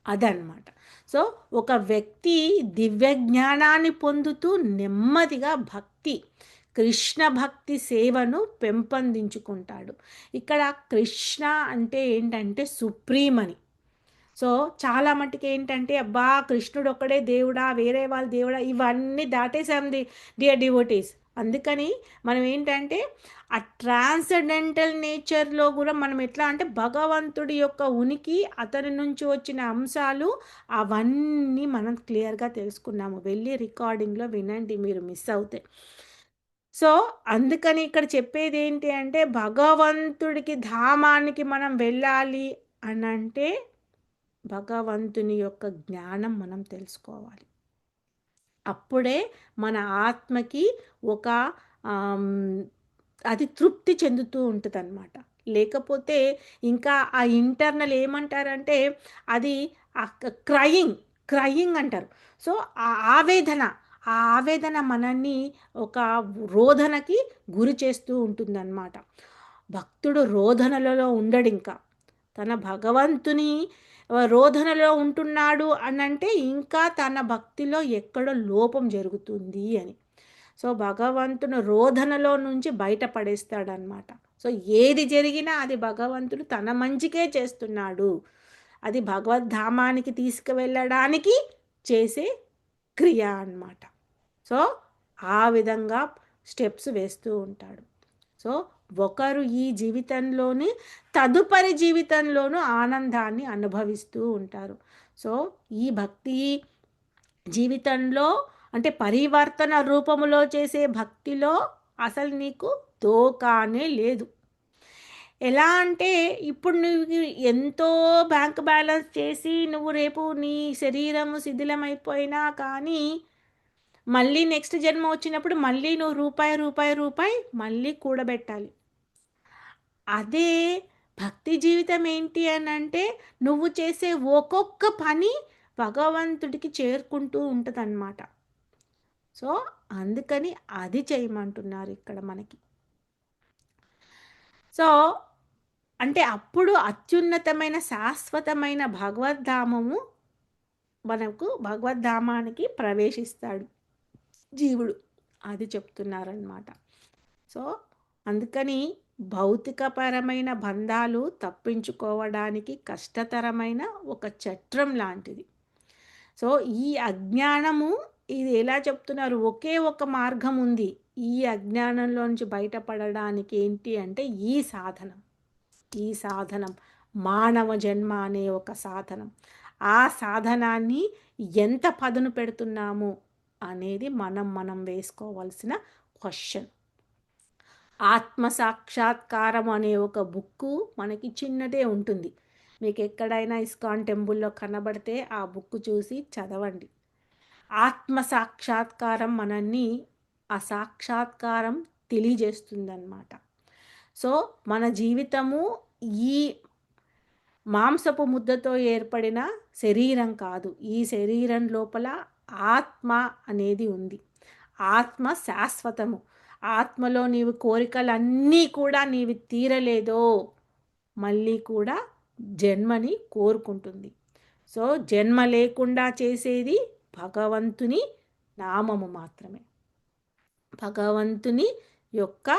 అదనమాట. సో ఒక వ్యక్తి దివ్య జ్ఞానాన్ని పొందుతూ నెమ్మదిగా కృష్ణ భక్తి సేవను పెంపొందించుకుంటాడు. ఇక్కడ కృష్ణ అంటే ఏంటంటే సుప్రీం అని. సో చాలా మట్టుకు ఏంటంటే అబ్బా కృష్ణుడు ఒక్కడే దేవుడా, వేరే వాళ్ళు దేవుడా, ఇవన్నీ దాటేసాం డియర్ డివోటీస్. అందుకని మనం ఏంటంటే ఆ ట్రాన్సెండెంటల్ నేచర్లో కూడా మనం ఎట్లా అంటే భగవంతుడి యొక్క ఉనికి, అతని నుంచి వచ్చిన అంశాలు, అవన్నీ మనం క్లియర్గా తెలుసుకున్నాము. వెళ్ళి రికార్డింగ్లో వినండి మీరు మిస్ అవుతే. సో అందుకని ఇక్కడ చెప్పేది ఏంటి అంటే భగవంతుడికి ధామానికి మనం వెళ్ళాలి అని అంటే భగవంతుని యొక్క జ్ఞానం మనం తెలుసుకోవాలి. అప్పుడే మన ఆత్మకి ఒక అది తృప్తి చెందుతూ ఉంటుందన్నమాట. లేకపోతే ఇంకా ఆ ఇంటర్నల్ ఏమంటారంటే అది క్రయింగ్ అంటారు. సో ఆ ఆవేదన ఆ ఆవేదన మనల్ని ఒక రోదనకి గురి చేస్తూ ఉంటుందన్నమాట. భక్తుడు రోదనలలో ఉండడింకా. తన భగవంతుని రోదనలో ఉంటున్నాడు అనంటే ఇంకా తన భక్తిలో ఎక్కడో లోపం జరుగుతుంది అని. సో భగవంతుని రోదనలో నుంచి బయటపడేస్తాడనమాట. సో ఏది జరిగినా అది భగవంతుడు తన మంచికే చేస్తున్నాడు, అది భగవద్ధామానికి తీసుకువెళ్ళడానికి చేసే క్రియ అన్నమాట. సో ఆ విధంగా స్టెప్స్ వేస్తూ ఉంటాడు. సో ఒకరు ఈ జీవితంలోని తదుపరి జీవితంలోనూ ఆనందాన్ని అనుభవిస్తూ ఉంటారు. సో ఈ భక్తి జీవితంలో అంటే పరివర్తన రూపములో చేసే భక్తిలో అసలు నీకు దోకానే లేదు. ఎలా అంటే ఇప్పుడు నువ్వు ఎంతో బ్యాంక్ బ్యాలెన్స్ చేసి నువ్వు రేపు నీ శరీరము శిథిలమైపోయినా కానీ మళ్ళీ నెక్స్ట్ జన్మ వచ్చినప్పుడు మళ్ళీ నువ్వు రూపాయి మళ్ళీ కూడబెట్టాలి. అదే భక్తి జీవితం ఏంటి అని అంటే నువ్వు చేసే ఒక్కొక్క పని భగవంతుడికి చేరుకుంటూ ఉంటుందన్నమాట. సో అందుకని అది చేయమంటున్నారు ఇక్కడ మనకి. సో అంటే అప్పుడు అత్యున్నతమైన శాశ్వతమైన భగవద్ధామము మనకు భగవద్ధామానికి ప్రవేశిస్తాడు జీవుడు, అది చెప్తున్నారన్నమాట. సో అందుకని భౌతికపరమైన బంధాలు తప్పించుకోవడానికి కష్టతరమైన ఒక చట్రం లాంటిది. సో ఈ అజ్ఞానము ఇది ఎలా చెప్తున్నారు, ఒకే ఒక మార్గం ఉంది ఈ అజ్ఞానంలో నుంచి బయటపడడానికి. ఏంటి అంటే ఈ సాధనం మానవ జన్మ అనే ఒక సాధనం. ఆ సాధనాన్ని ఎంత పదును పెడుతున్నాము అనేది మనం వేసుకోవాల్సిన క్వశ్చన్. ఆత్మ సాక్షాత్కారం అనే ఒక బుక్కు మనకి చిన్నదే ఉంటుంది. మీకు ఎక్కడైనా ఇస్కాన్ టెంపుల్లో కనబడితే ఆ బుక్ చూసి చదవండి. ఆత్మ సాక్షాత్కారం మనల్ని ఆ సాక్షాత్కారం తెలియజేస్తుందన్నమాట. సో మన జీవితము ఈ మాంసపు ముద్దతో ఏర్పడిన శరీరం కాదు. ఈ శరీరం లోపల ఆత్మ అనేది ఉంది. ఆత్మ శాశ్వతము. ఆత్మలో నీవు కోరికలన్నీ కూడా నీవి తీరలేదో మళ్ళీ కూడా జన్మని కోరుకుంటుంది. సో జన్మ లేకుండా చేసేది భగవంతుని నామము మాత్రమే. భగవంతుని యొక్క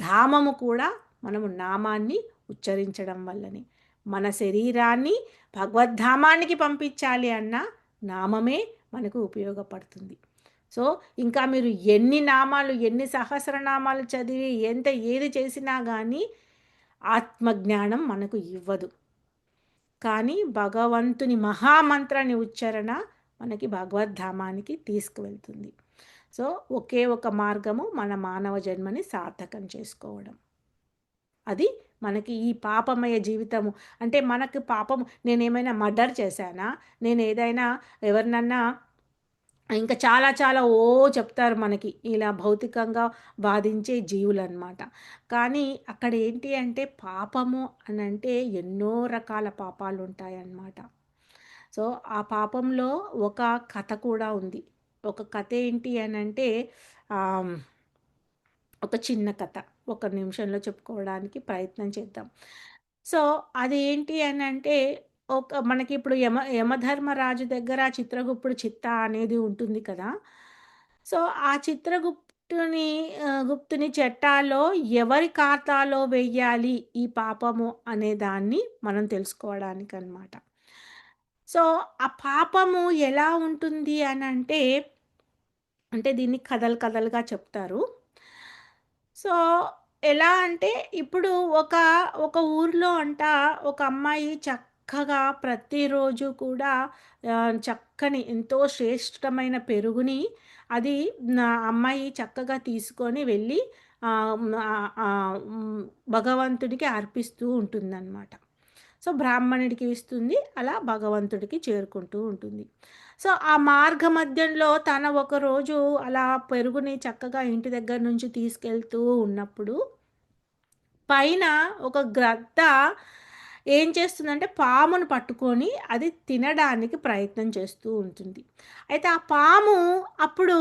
ధామము కూడా మనము నామాన్ని ఉచ్చరించడం వల్లనే. మన శరీరాన్ని భగవద్ధామానికి పంపించాలి అన్న నామమే మనకు ఉపయోగపడుతుంది. సో ఇంకా మీరు ఎన్ని నామాలు ఎన్ని సహస్రనామాలు చదివి ఏది చేసినా కానీ ఆత్మజ్ఞానం మనకు ఇవ్వదు. కానీ భగవంతుని మహామంత్రాన్ని ఉచ్చారణ మనకి భగవద్ధామానికి తీసుకువెళ్తుంది. సో ఒకే ఒక మార్గము మన మానవ జన్మని సార్థకం చేసుకోవడం, అది మనకి ఈ పాపమయ జీవితము అంటే మనకు పాపం నేనేమైనా మర్డర్ చేశానా, నేను ఏదైనా ఎవరినన్నా ఇంకా చాలా చాలా చెప్తారు మనకి ఇలా భౌతికంగా బాధించే జీవులన్నమాట. కానీ అక్కడ ఏంటి అంటే పాపము అనంటే ఎన్నో రకాల పాపాలుంటాయన్నమాట. సో, ఆ పాపంలో ఒక కథ కూడా ఉంది. ఒక కథ ఏంటి అనంటే ఆహ్, ఒక చిన్న కథ. ఒక నిమిషంలో చెప్పుకోవడానికి ప్రయత్నం చేద్దాం. సో, అదేంటి అనంటే మనకిప్పుడు యమధర్మరాజు దగ్గర చిత్రగుప్తుడు చిత్త అనేది ఉంటుంది కదా! సో, ఆ గుప్తుని చట్టాలో ఎవరి ఖాతాలో వెయ్యాలి ఈ పాపము అనే దాన్ని మనం తెలుసుకోవడానికనమాట. సో, ఆ పాపము ఎలా ఉంటుంది అనంటే, అంటే దీన్ని కథలు కథలుగా చెప్తారు. సో, ఎలా అంటే ఇప్పుడు ఒక ఒక ఊర్లో ఒక అమ్మాయి చక్కగా ప్రతిరోజు కూడా చక్కని ఎంతో శ్రేష్టమైన పెరుగుని అది నా అమ్మాయి చక్కగా తీసుకొని వెళ్ళి భగవంతుడికి అర్పిస్తూ ఉంటుందన్నమాట. సో, బ్రాహ్మణుడికి ఇస్తుంది. అలా భగవంతుడికి చేరుకుంటూ ఉంటుంది. సో, ఆ మార్గ మధ్యంలో తన ఒకరోజు అలా పెరుగుని చక్కగా ఇంటి దగ్గర నుంచి తీసుకెళ్తూ ఉన్నప్పుడు పైన ఒక గ్రద్ద ఏం చేస్తుందంటే పామును పట్టుకొని అది తినడానికి ప్రయత్నం చేస్తూ ఉంటుంది. అయితే ఆ పాము అప్పుడు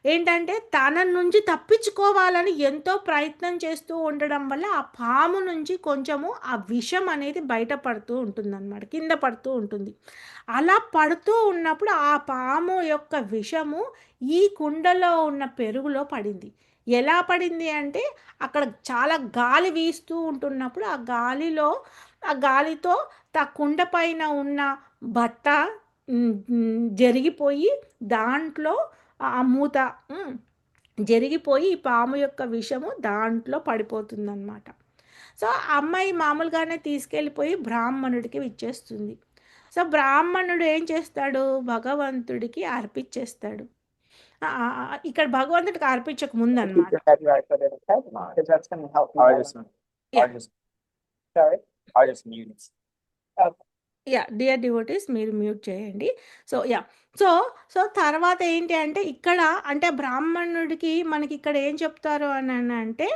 ఏంటంటే తన నుంచి తప్పించుకోవాలని ఎంతో ప్రయత్నం చేస్తూ ఉండడం వల్ల ఆ పాము నుంచి కొంచెము ఆ విషం అనేది బయట పడుతూ ఉంటుందన్నమాట. కింద పడుతూ ఉంటుంది. అలా పడుతూ ఉన్నప్పుడు ఆ పాము యొక్క విషము ఈ కుండలో ఉన్న పెరుగులో పడింది. ఎలా పడింది అంటే అక్కడ చాలా గాలి వీస్తూ ఉంటున్నప్పుడు ఆ గాలితో కుండ పైన ఉన్న బట్ట జరిగిపోయి దాంట్లో ఆ మూత హ్మ్. జరిగిపోయి ఈ పాము యొక్క విషము దాంట్లో పడిపోతుందన్నమాట. సో, ఆ అమ్మాయి మామూలుగానే తీసుకెళ్ళిపోయి బ్రాహ్మణుడికి ఇచ్చేస్తుంది. సో, బ్రాహ్మణుడు ఏం చేస్తాడు? భగవంతుడికి అర్పిచ్చేస్తాడు. ఇక్కడ భగవంతుడికి అర్పించక Keep ముందనమాట. your head right foot in the head, because that's going to help you. Yeah! Sorry. I just mute. Okay. Yeah! Dear devotees మీరు మ్యూట్ చేయండి. So, yeah! సో, తర్వాత ఏంటి అంటే ఇక్కడ అంటే బ్రాహ్మణుడికి మనకిక్కడ ఏం చెప్తారు అంటే,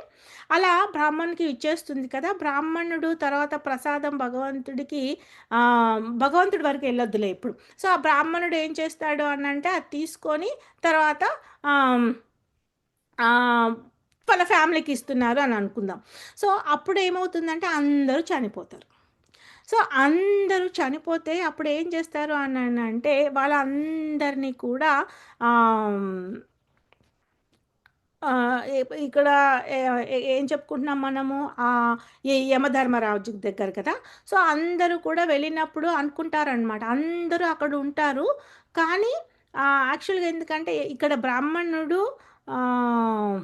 అలా బ్రాహ్మణునికి ఇచ్చేస్తుంది కదా! బ్రాహ్మణుడు తర్వాత ప్రసాదం భగవంతుడి వరకు ఎళ్ళొద్దులే ఇప్పుడు. సో, ఆ బ్రాహ్మణుడు ఏం చేస్తాడు అనంటే అది తీసుకొని తర్వాత ఆహ్, ఆహ్, వాళ్ళ ఫ్యామిలీకి ఇస్తున్నారు అని అనుకుందాం. సో, అప్పుడేమవుతుందంటే అందరూ చనిపోతారు. సో, అందరూ చనిపోతే అప్పుడేం చేస్తారు అంటే వాళ్ళందరినీ కూడా ఆహ్, ఇక్కడ ఏం చెప్పుకుంటున్నాం మనము ఈ యమధర్మరాజు దగ్గర కదా! సో, అందరూ కూడా వెళ్ళినప్పుడు అనుకుంటారనమాట. అందరూ అక్కడ ఉంటారు. కానీ యాక్చువల్‌గా ఎందుకంటే ఇక్కడ బ్రాహ్మణుడు ఆహ్,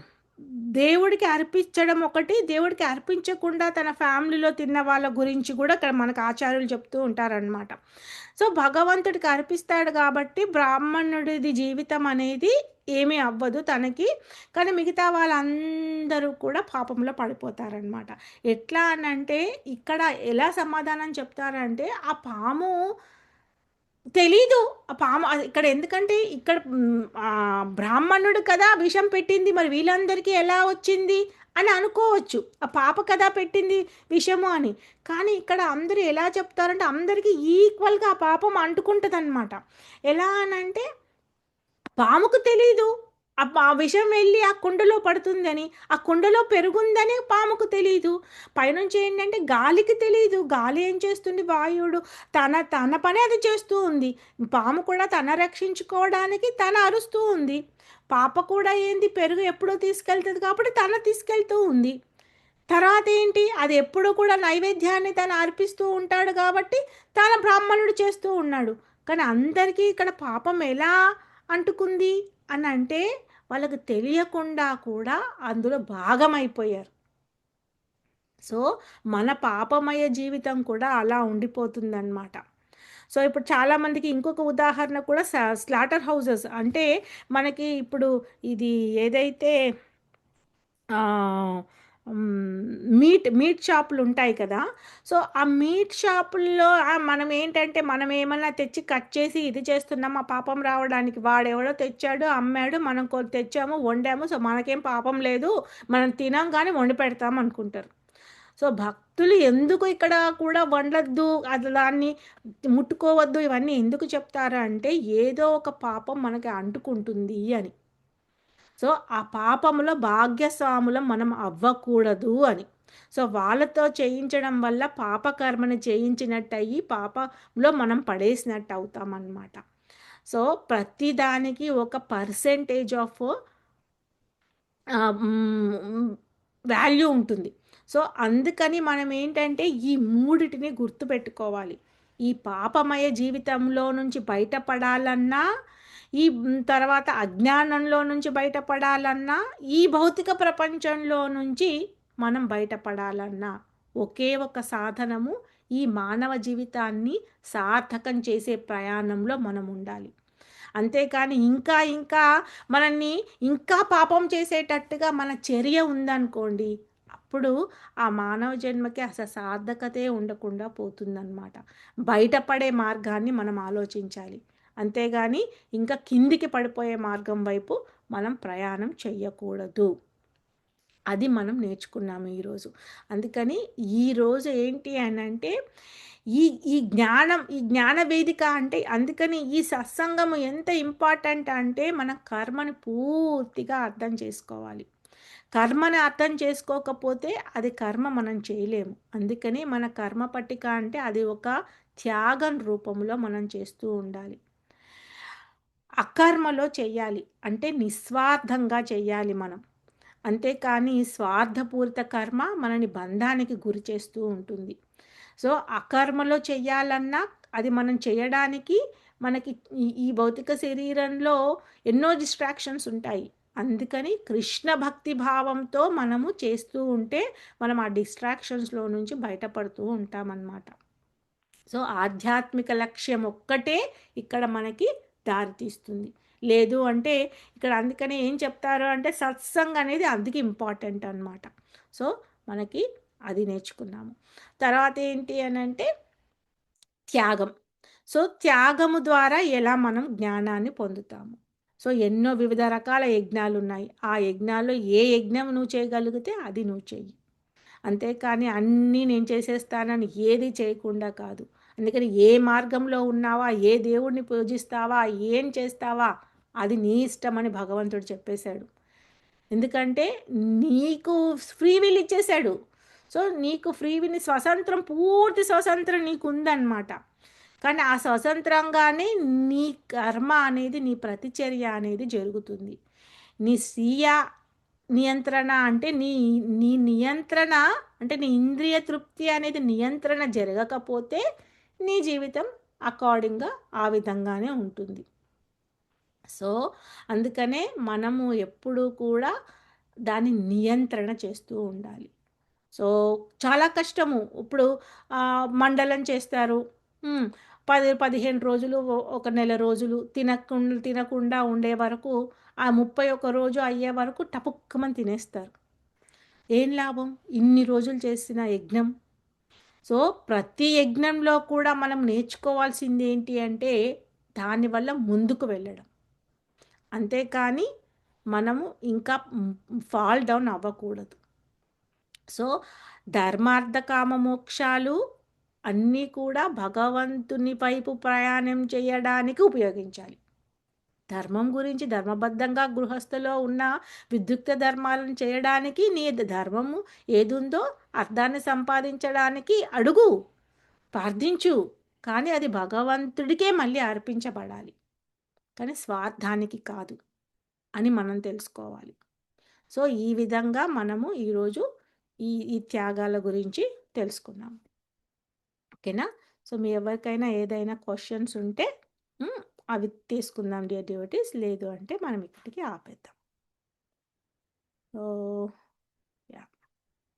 దేవుడికి అర్పించడం ఒకటి, దేవుడికి అర్పించకుండా తన ఫ్యామిలీలో తిన్న వాళ్ళ గురించి కూడా ఇక్కడ మనకు ఆచార్యులు చెప్తూ ఉంటారనమాట. సో, భగవంతుడికి అర్పిస్తాడు కాబట్టి బ్రాహ్మణుడిది జీవితం అనేది ఏమీ అవ్వదు తనకి. కానీ మిగతా వాళ్ళందరూ కూడా పాపంలో పడిపోతారనమాట. ఎట్లా అనంటే ఇక్కడ ఎలా సమాధానం చెప్తారంటే ఆ పాము తెలీదు. ఆ పాము ఇక్కడ ఎందుకంటే ఇక్కడ బ్రాహ్మణుడు కదా విషం పెట్టింది. మరి వీళ్ళందరికీ ఎలా వచ్చింది అని అనుకోవచ్చు. ఆ పాప కదా పెట్టింది విషము అని. కానీ ఇక్కడ అందరూ ఎలా చెప్తారంటే అందరికీ ఈక్వల్‌గా ఆ పాపం అంటుకుంటదనమాట. ఎలా అనంటే పాముకు తెలీదు. ఆ విషం వెళ్ళి ఆ కుండలో పడుతుందని. ఆ కుండలో పెరుగుందని పాముకు తెలీదు. పైనుంచి ఏంటంటే గాలికి తెలీదు. గాలి ఏం చేస్తుంది వాయువుడు తన పని అది చేస్తూ ఉంది. పాము కూడా తన రక్షించుకోవడానికి తన అరుస్తూ ఉంది. పాప కూడా ఏంది పెరుగు ఎప్పుడో తీసుకెళ్తది కాబట్టి తన తీసుకెళ్తూ ఉంది. తర్వాత ఏంటి అది ఎప్పుడూ కూడా నైవేద్యాన్ని తను అర్పిస్తూ ఉంటాడు కాబట్టి తన బ్రాహ్మణుడు చేస్తూ ఉన్నాడు. కానీ అందరికీ ఇక్కడ పాపం ఎలా అంటుకుంది అనంటే వాళ్ళకి తెలియకుండా కూడా అందులో భాగమైపోయారు. సో, మన పాపమయ జీవితం కూడా అలా ఉండిపోతుందనమాట. సో, ఇప్పుడు చాలామందికి ఇంకొక ఉదాహరణ కూడా స్లాటర్ హౌసెస్ అంటే మనకి ఇప్పుడు ఇది ఏదైతే ఆహ్, మీట్ షాపులుంటాయి కదా! సో, ఆ మీట్ షాపుల్లో మనం ఏంటంటే, మనం ఏమన్నా తెచ్చి కట్ చేసి ఇది చేస్తున్నాం, ఆ పాపం రావడానికి. వాడెవడో తెచ్చాడు, అమ్మాడు, మనం తెచ్చాము, వండాము. సో, మనకేం పాపం లేదు. మనం తినం గానీ వండి పెడతాం అనుకుంటారు. సో, భక్తులు ఎందుకు ఇక్కడ కూడా వండొద్దు, దాన్ని ముట్టుకోవద్దు, ఇవన్నీ ఎందుకు చెప్తారు అంటే, ఏదో ఒక పాపం మనకి అంటుకుంటుంది అని. సో, ఆ పాపములో భాగ్యస్వాములం మనం అవ్వకూడదు అని. సో, వాళ్ళతో చేయించడం వల్ల పాపకర్మని చేయించినట్టయ్యి, పాపంలో మనం పడేసినట్టు అవుతామనమాట. సో, ప్రతి దానికి ఒక పర్సెంటేజ్ ఆఫ్ వాల్యూ ఉంటుంది. సో, అందుకని మనమేంటంటే, ఈ మూడిటిని గుర్తుపెట్టుకోవాలి. ఈ పాపమయ జీవితంలో నుంచి బయటపడాలన్నా, తర్వాత అజ్ఞానంలో నుంచి బయటపడాలన్నా, ఈ భౌతిక ప్రపంచంలో నుంచి మనం బయటపడాలన్నా, ఒకే ఒక సాధనము ఈ మానవ జీవితాన్ని సార్థకం చేసే ప్రయాణంలో మనముండాలి. అంతేకాని ఇంకా ఇంకా మనల్ని ఇంకా పాపం చేసేటట్టుగా మన చర్య ఉందనుకోండి, అప్పుడు ఆ మానవ జన్మకి అసలు సార్థకతే ఉండకుండా పోతుందనమాట. బయటపడే మార్గాన్ని మనం ఆలోచించాలి. అంతేగాని ఇంకా కిందికి పడిపోయే మార్గం వైపు మనం ప్రయాణం చెయ్యకూడదు. అది మనం నేర్చుకున్నాము ఈరోజు. అందుకని ఈరోజు ఏంటి అనంటే, ఈ ఈ జ్ఞాన వేదిక అంటే అందుకని ఈ సత్సంగము ఎంత ఇంపార్టెంట్ అంటే, మన కర్మని పూర్తిగా అర్థం చేసుకోవాలి. కర్మని అర్థం చేసుకోకపోతే అది కర్మ మనం చేయలేము. అందుకని మన కర్మ పట్టిక అంటే అది ఒక త్యాగం రూపంలో మనం చేస్తూ ఉండాలి. అకర్మలో చెయ్యాలి. అంటే నిస్వార్థంగా చెయ్యాలి మనం. అంతేకాని స్వార్థపూరిత కర్మ మనని బంధానికి గురి చేస్తూ ఉంటుంది. సో, అకర్మలో చెయ్యాలన్నా అది మనం చేయడానికి మనకి ఈ భౌతిక శరీరంలో ఎన్నో డిస్ట్రాక్షన్స్ ఉంటాయి. అందుకని కృష్ణ భక్తి భావంతో మనము చేస్తూ ఉంటే మనం ఆ డిస్ట్రాక్షన్స్‌లో నుంచి బయటపడుతూ ఉంటామనమాట. సో, ఆధ్యాత్మిక లక్ష్యం ఒక్కటే ఇక్కడ మనకి దారితీస్తుంది. లేదు అంటే ఇక్కడ అందుకనే ఏం చెప్తారు అంటే సత్సంగ్ అనేది అందుకే ఇంపార్టెంట్ అనమాట. సో, మనకి అది నేర్చుకున్నాము. తర్వాత ఏంటి అనంటే త్యాగం. సో, త్యాగము ద్వారా ఎలా మనం జ్ఞానాన్ని పొందుతాము. సో, ఎన్నో వివిధ రకాల యజ్ఞాలున్నాయి. ఆ యజ్ఞాల్లో ఏ యజ్ఞం నువ్వు చేయగలిగితే అది నువ్వు చెయ్యి. అంతేకాని అన్నీ నేను చేసేస్తానని ఏది చేయకుండా కాదు. అందుకని ఏ మార్గంలో ఉన్నావా, ఏ దేవుడిని పూజిస్తావా, ఏం చేస్తావా, అది నీ ఇష్టమని భగవంతుడు చెప్పేశాడు. ఎందుకంటే నీకు ఫ్రీ విల్ ఇచ్చేశాడు. సో, నీకు ఫ్రీ విల్ స్వతంత్రం పూర్తి స్వతంత్రం నీకుందనమాట. కానీ ఆ స్వతంత్రంగానే నీ కర్మ అనేది, నీ ప్రతిచర్య అనేది జరుగుతుంది. నీ స్వీయ నియంత్రణ అంటే నీ నియంత్రణ అంటే నీ ఇంద్రియ తృప్తి అనేది నియంత్రణ జరగకపోతే నీ జీవితం అకార్డింగ్‌గా ఆ విధంగానే ఉంటుంది. సో, అందుకనే మనము ఎప్పుడూ కూడా దాన్ని నియంత్రణ చేస్తూ ఉండాలి. సో, చాలా కష్టము. ఇప్పుడు మండలం చేస్తారు. హ్మ్. 15 రోజులు, ఒక నెల రోజులు తినకుండా ఉండే వరకు, ఆ 31 రోజు అయ్యే వరకు టపుక్కుమని తినేస్తారు. ఏం లాభం? ఇన్ని రోజులు చేసిన యజ్ఞం. సో, ప్రతి యజ్ఞంలో కూడా మనం నేర్చుకోవాల్సింది ఏంటి అంటే, దానివల్ల ముందుకు వెళ్ళడం. అంతేకానీ మనము ఇంకా ఫాల్ డౌన్ అవ్వకూడదు. సో, ధర్మార్థ కామ మోక్షాలు అన్నీ కూడా భగవంతుని వైపు ప్రయాణం చేయడానికి ఉపయోగించాలి. ధర్మం గురించి ధర్మబద్ధంగా గృహస్థలో ఉన్న విద్యుక్త ధర్మాలను చేయడానికి నీ ధర్మము ఏదుందో అర్థాన్ని సంపాదించడానికి అడుగు, ప్రార్థించు. కానీ అది భగవంతుడికే మళ్ళీ అర్పించబడాలి. కానీ స్వార్థానికి కాదు అని మనం తెలుసుకోవాలి. సో, ఈ విధంగా మనము ఈరోజు ఈ త్యాగాల గురించి తెలుసుకున్నాం. ఓకేనా? సో, మీ ఎవరికైనా ఏదైనా క్వెషన్స్ ఉంటే హ్మ్. అవి తీసుకుందాం డియర్ డివోటీస్. లేదు అంటే మనం ఇక్కడికి ఆపేద్దాం. So, yeah!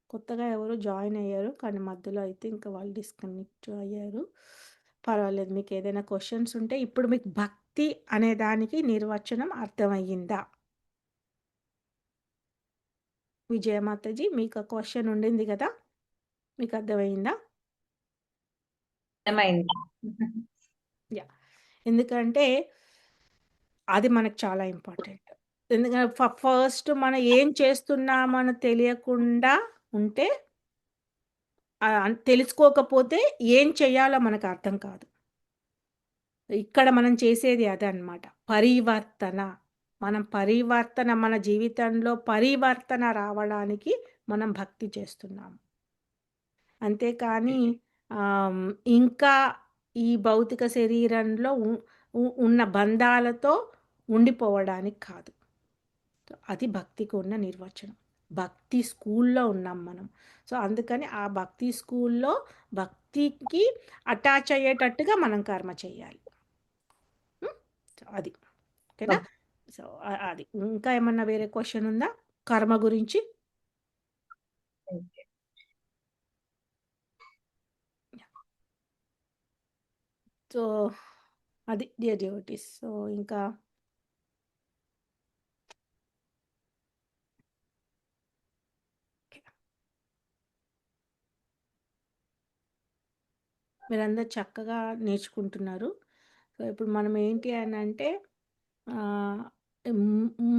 కొత్తగా ఎవరో జాయిన్ అయ్యారు. కానీ మధ్యలో అయితే ఇంకా వాళ్ళు డిస్కనెక్ట్ అయ్యారు. పర్వాలేదు. మీకు ఏదైనా క్వెషన్స్ ఉంటే ఇప్పుడు మీకు భక్తి అనే దానికి నిర్వచనం అర్థమయ్యిందా? విజయ మాతాజీ మీకు ఆ క్వశ్చన్ ఉండింది కదా, మీకు అర్థమైందా? అర్థమైంది. యా, ఎందుకంటే అది మనకు చాలా ఇంపార్టెంట్. ఎందుకంటే ఫస్ట్ మనం ఏం చేస్తున్నామని తెలియకుండా ఉంటే తెలుసుకోకపోతే ఏం చేయాలో మనకు అర్థం కాదు. ఇక్కడ మనం చేసేది అదే అన్నమాట. పరివర్తన. మన జీవితంలో పరివర్తన రావడానికి మనం భక్తి చేస్తున్నాము. అంతేకానీ ఇంకా ఈ భౌతిక శరీరంలో ఉన్న బంధాలతో ఉండిపోవడానికి కాదు. అది భక్తికి ఉన్న నిర్వచనం. భక్తి స్కూల్లో ఉన్నాం మనం. సో, అందుకని ఆ భక్తి స్కూల్లో భక్తికి అటాచ్ అయ్యేటట్టుగా మనం కర్మ చేయాలి. సో, అది. ఓకేనా? సో, అది. ఇంకా ఏమన్నా వేరే క్వశ్చన్ ఉందా కర్మ గురించి? సో, అది డియర్ డివోటీస్. సో, ఇంకా మీరందరూ చక్కగా నేర్చుకుంటున్నారు. సో, ఇప్పుడు మనం ఏంటి అనంటే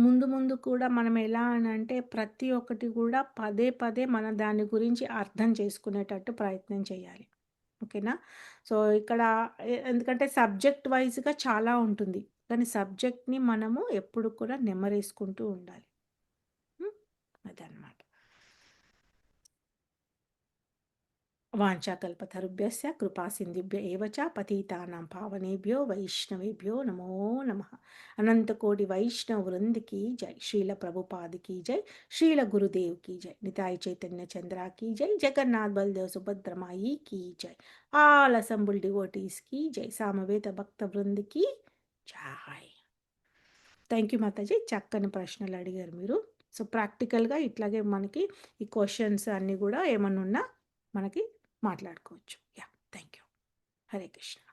ముందు ముందు కూడా మనం ఎలా అనంటే ప్రతి ఒక్కటి కూడా పదే పదే మనం దాని గురించి అర్థం చేసుకునేటట్టు ప్రయత్నం చేయాలి. ఓకేనా? సో, ఇక్కడ ఎందుకంటే సబ్జెక్ట్ వైస్‌గా చాలా ఉంటుంది. కానీ సబ్జెక్ట్‌ని మనము ఎప్పుడు కూడా నెమరేసుకుంటూ ఉండాలి. అదనమాట. వాంఛాకల్పతరుభ్యస్య కృపాసింధుభ్య ఏవ చ పతితానాం పావనేభ్యో వైష్ణవేభ్యో నమో నమః. అనంతకోటి వైష్ణవ వృంద్ की जय. శ్రీల ప్రభుపాద్ की जय. శ్రీల గురుదేవ్ की जय. నితాయి చైతన్య చంద్ర की जय. జగన్నాథ్ బల్దేవ్ సుభద్ర మాయి की जय. ఆల్ అసెంబుల్ డివోటీస్ की जय. సామవేద భక్త వృంద్ की जय. థ్యాంక్ యూ మాతాజీ, చక్కని ప్రశ్నలు అడిగారు మీరు. సో, ప్రాక్టికల్గా ఇట్లాగే మనకి ఈ క్వశ్చన్స్ అన్నీ కూడా ఏమన్నా ఉన్నా మనకి మాట్లాడుకోవచ్చు. Yeah, thank you. Hare Krishna.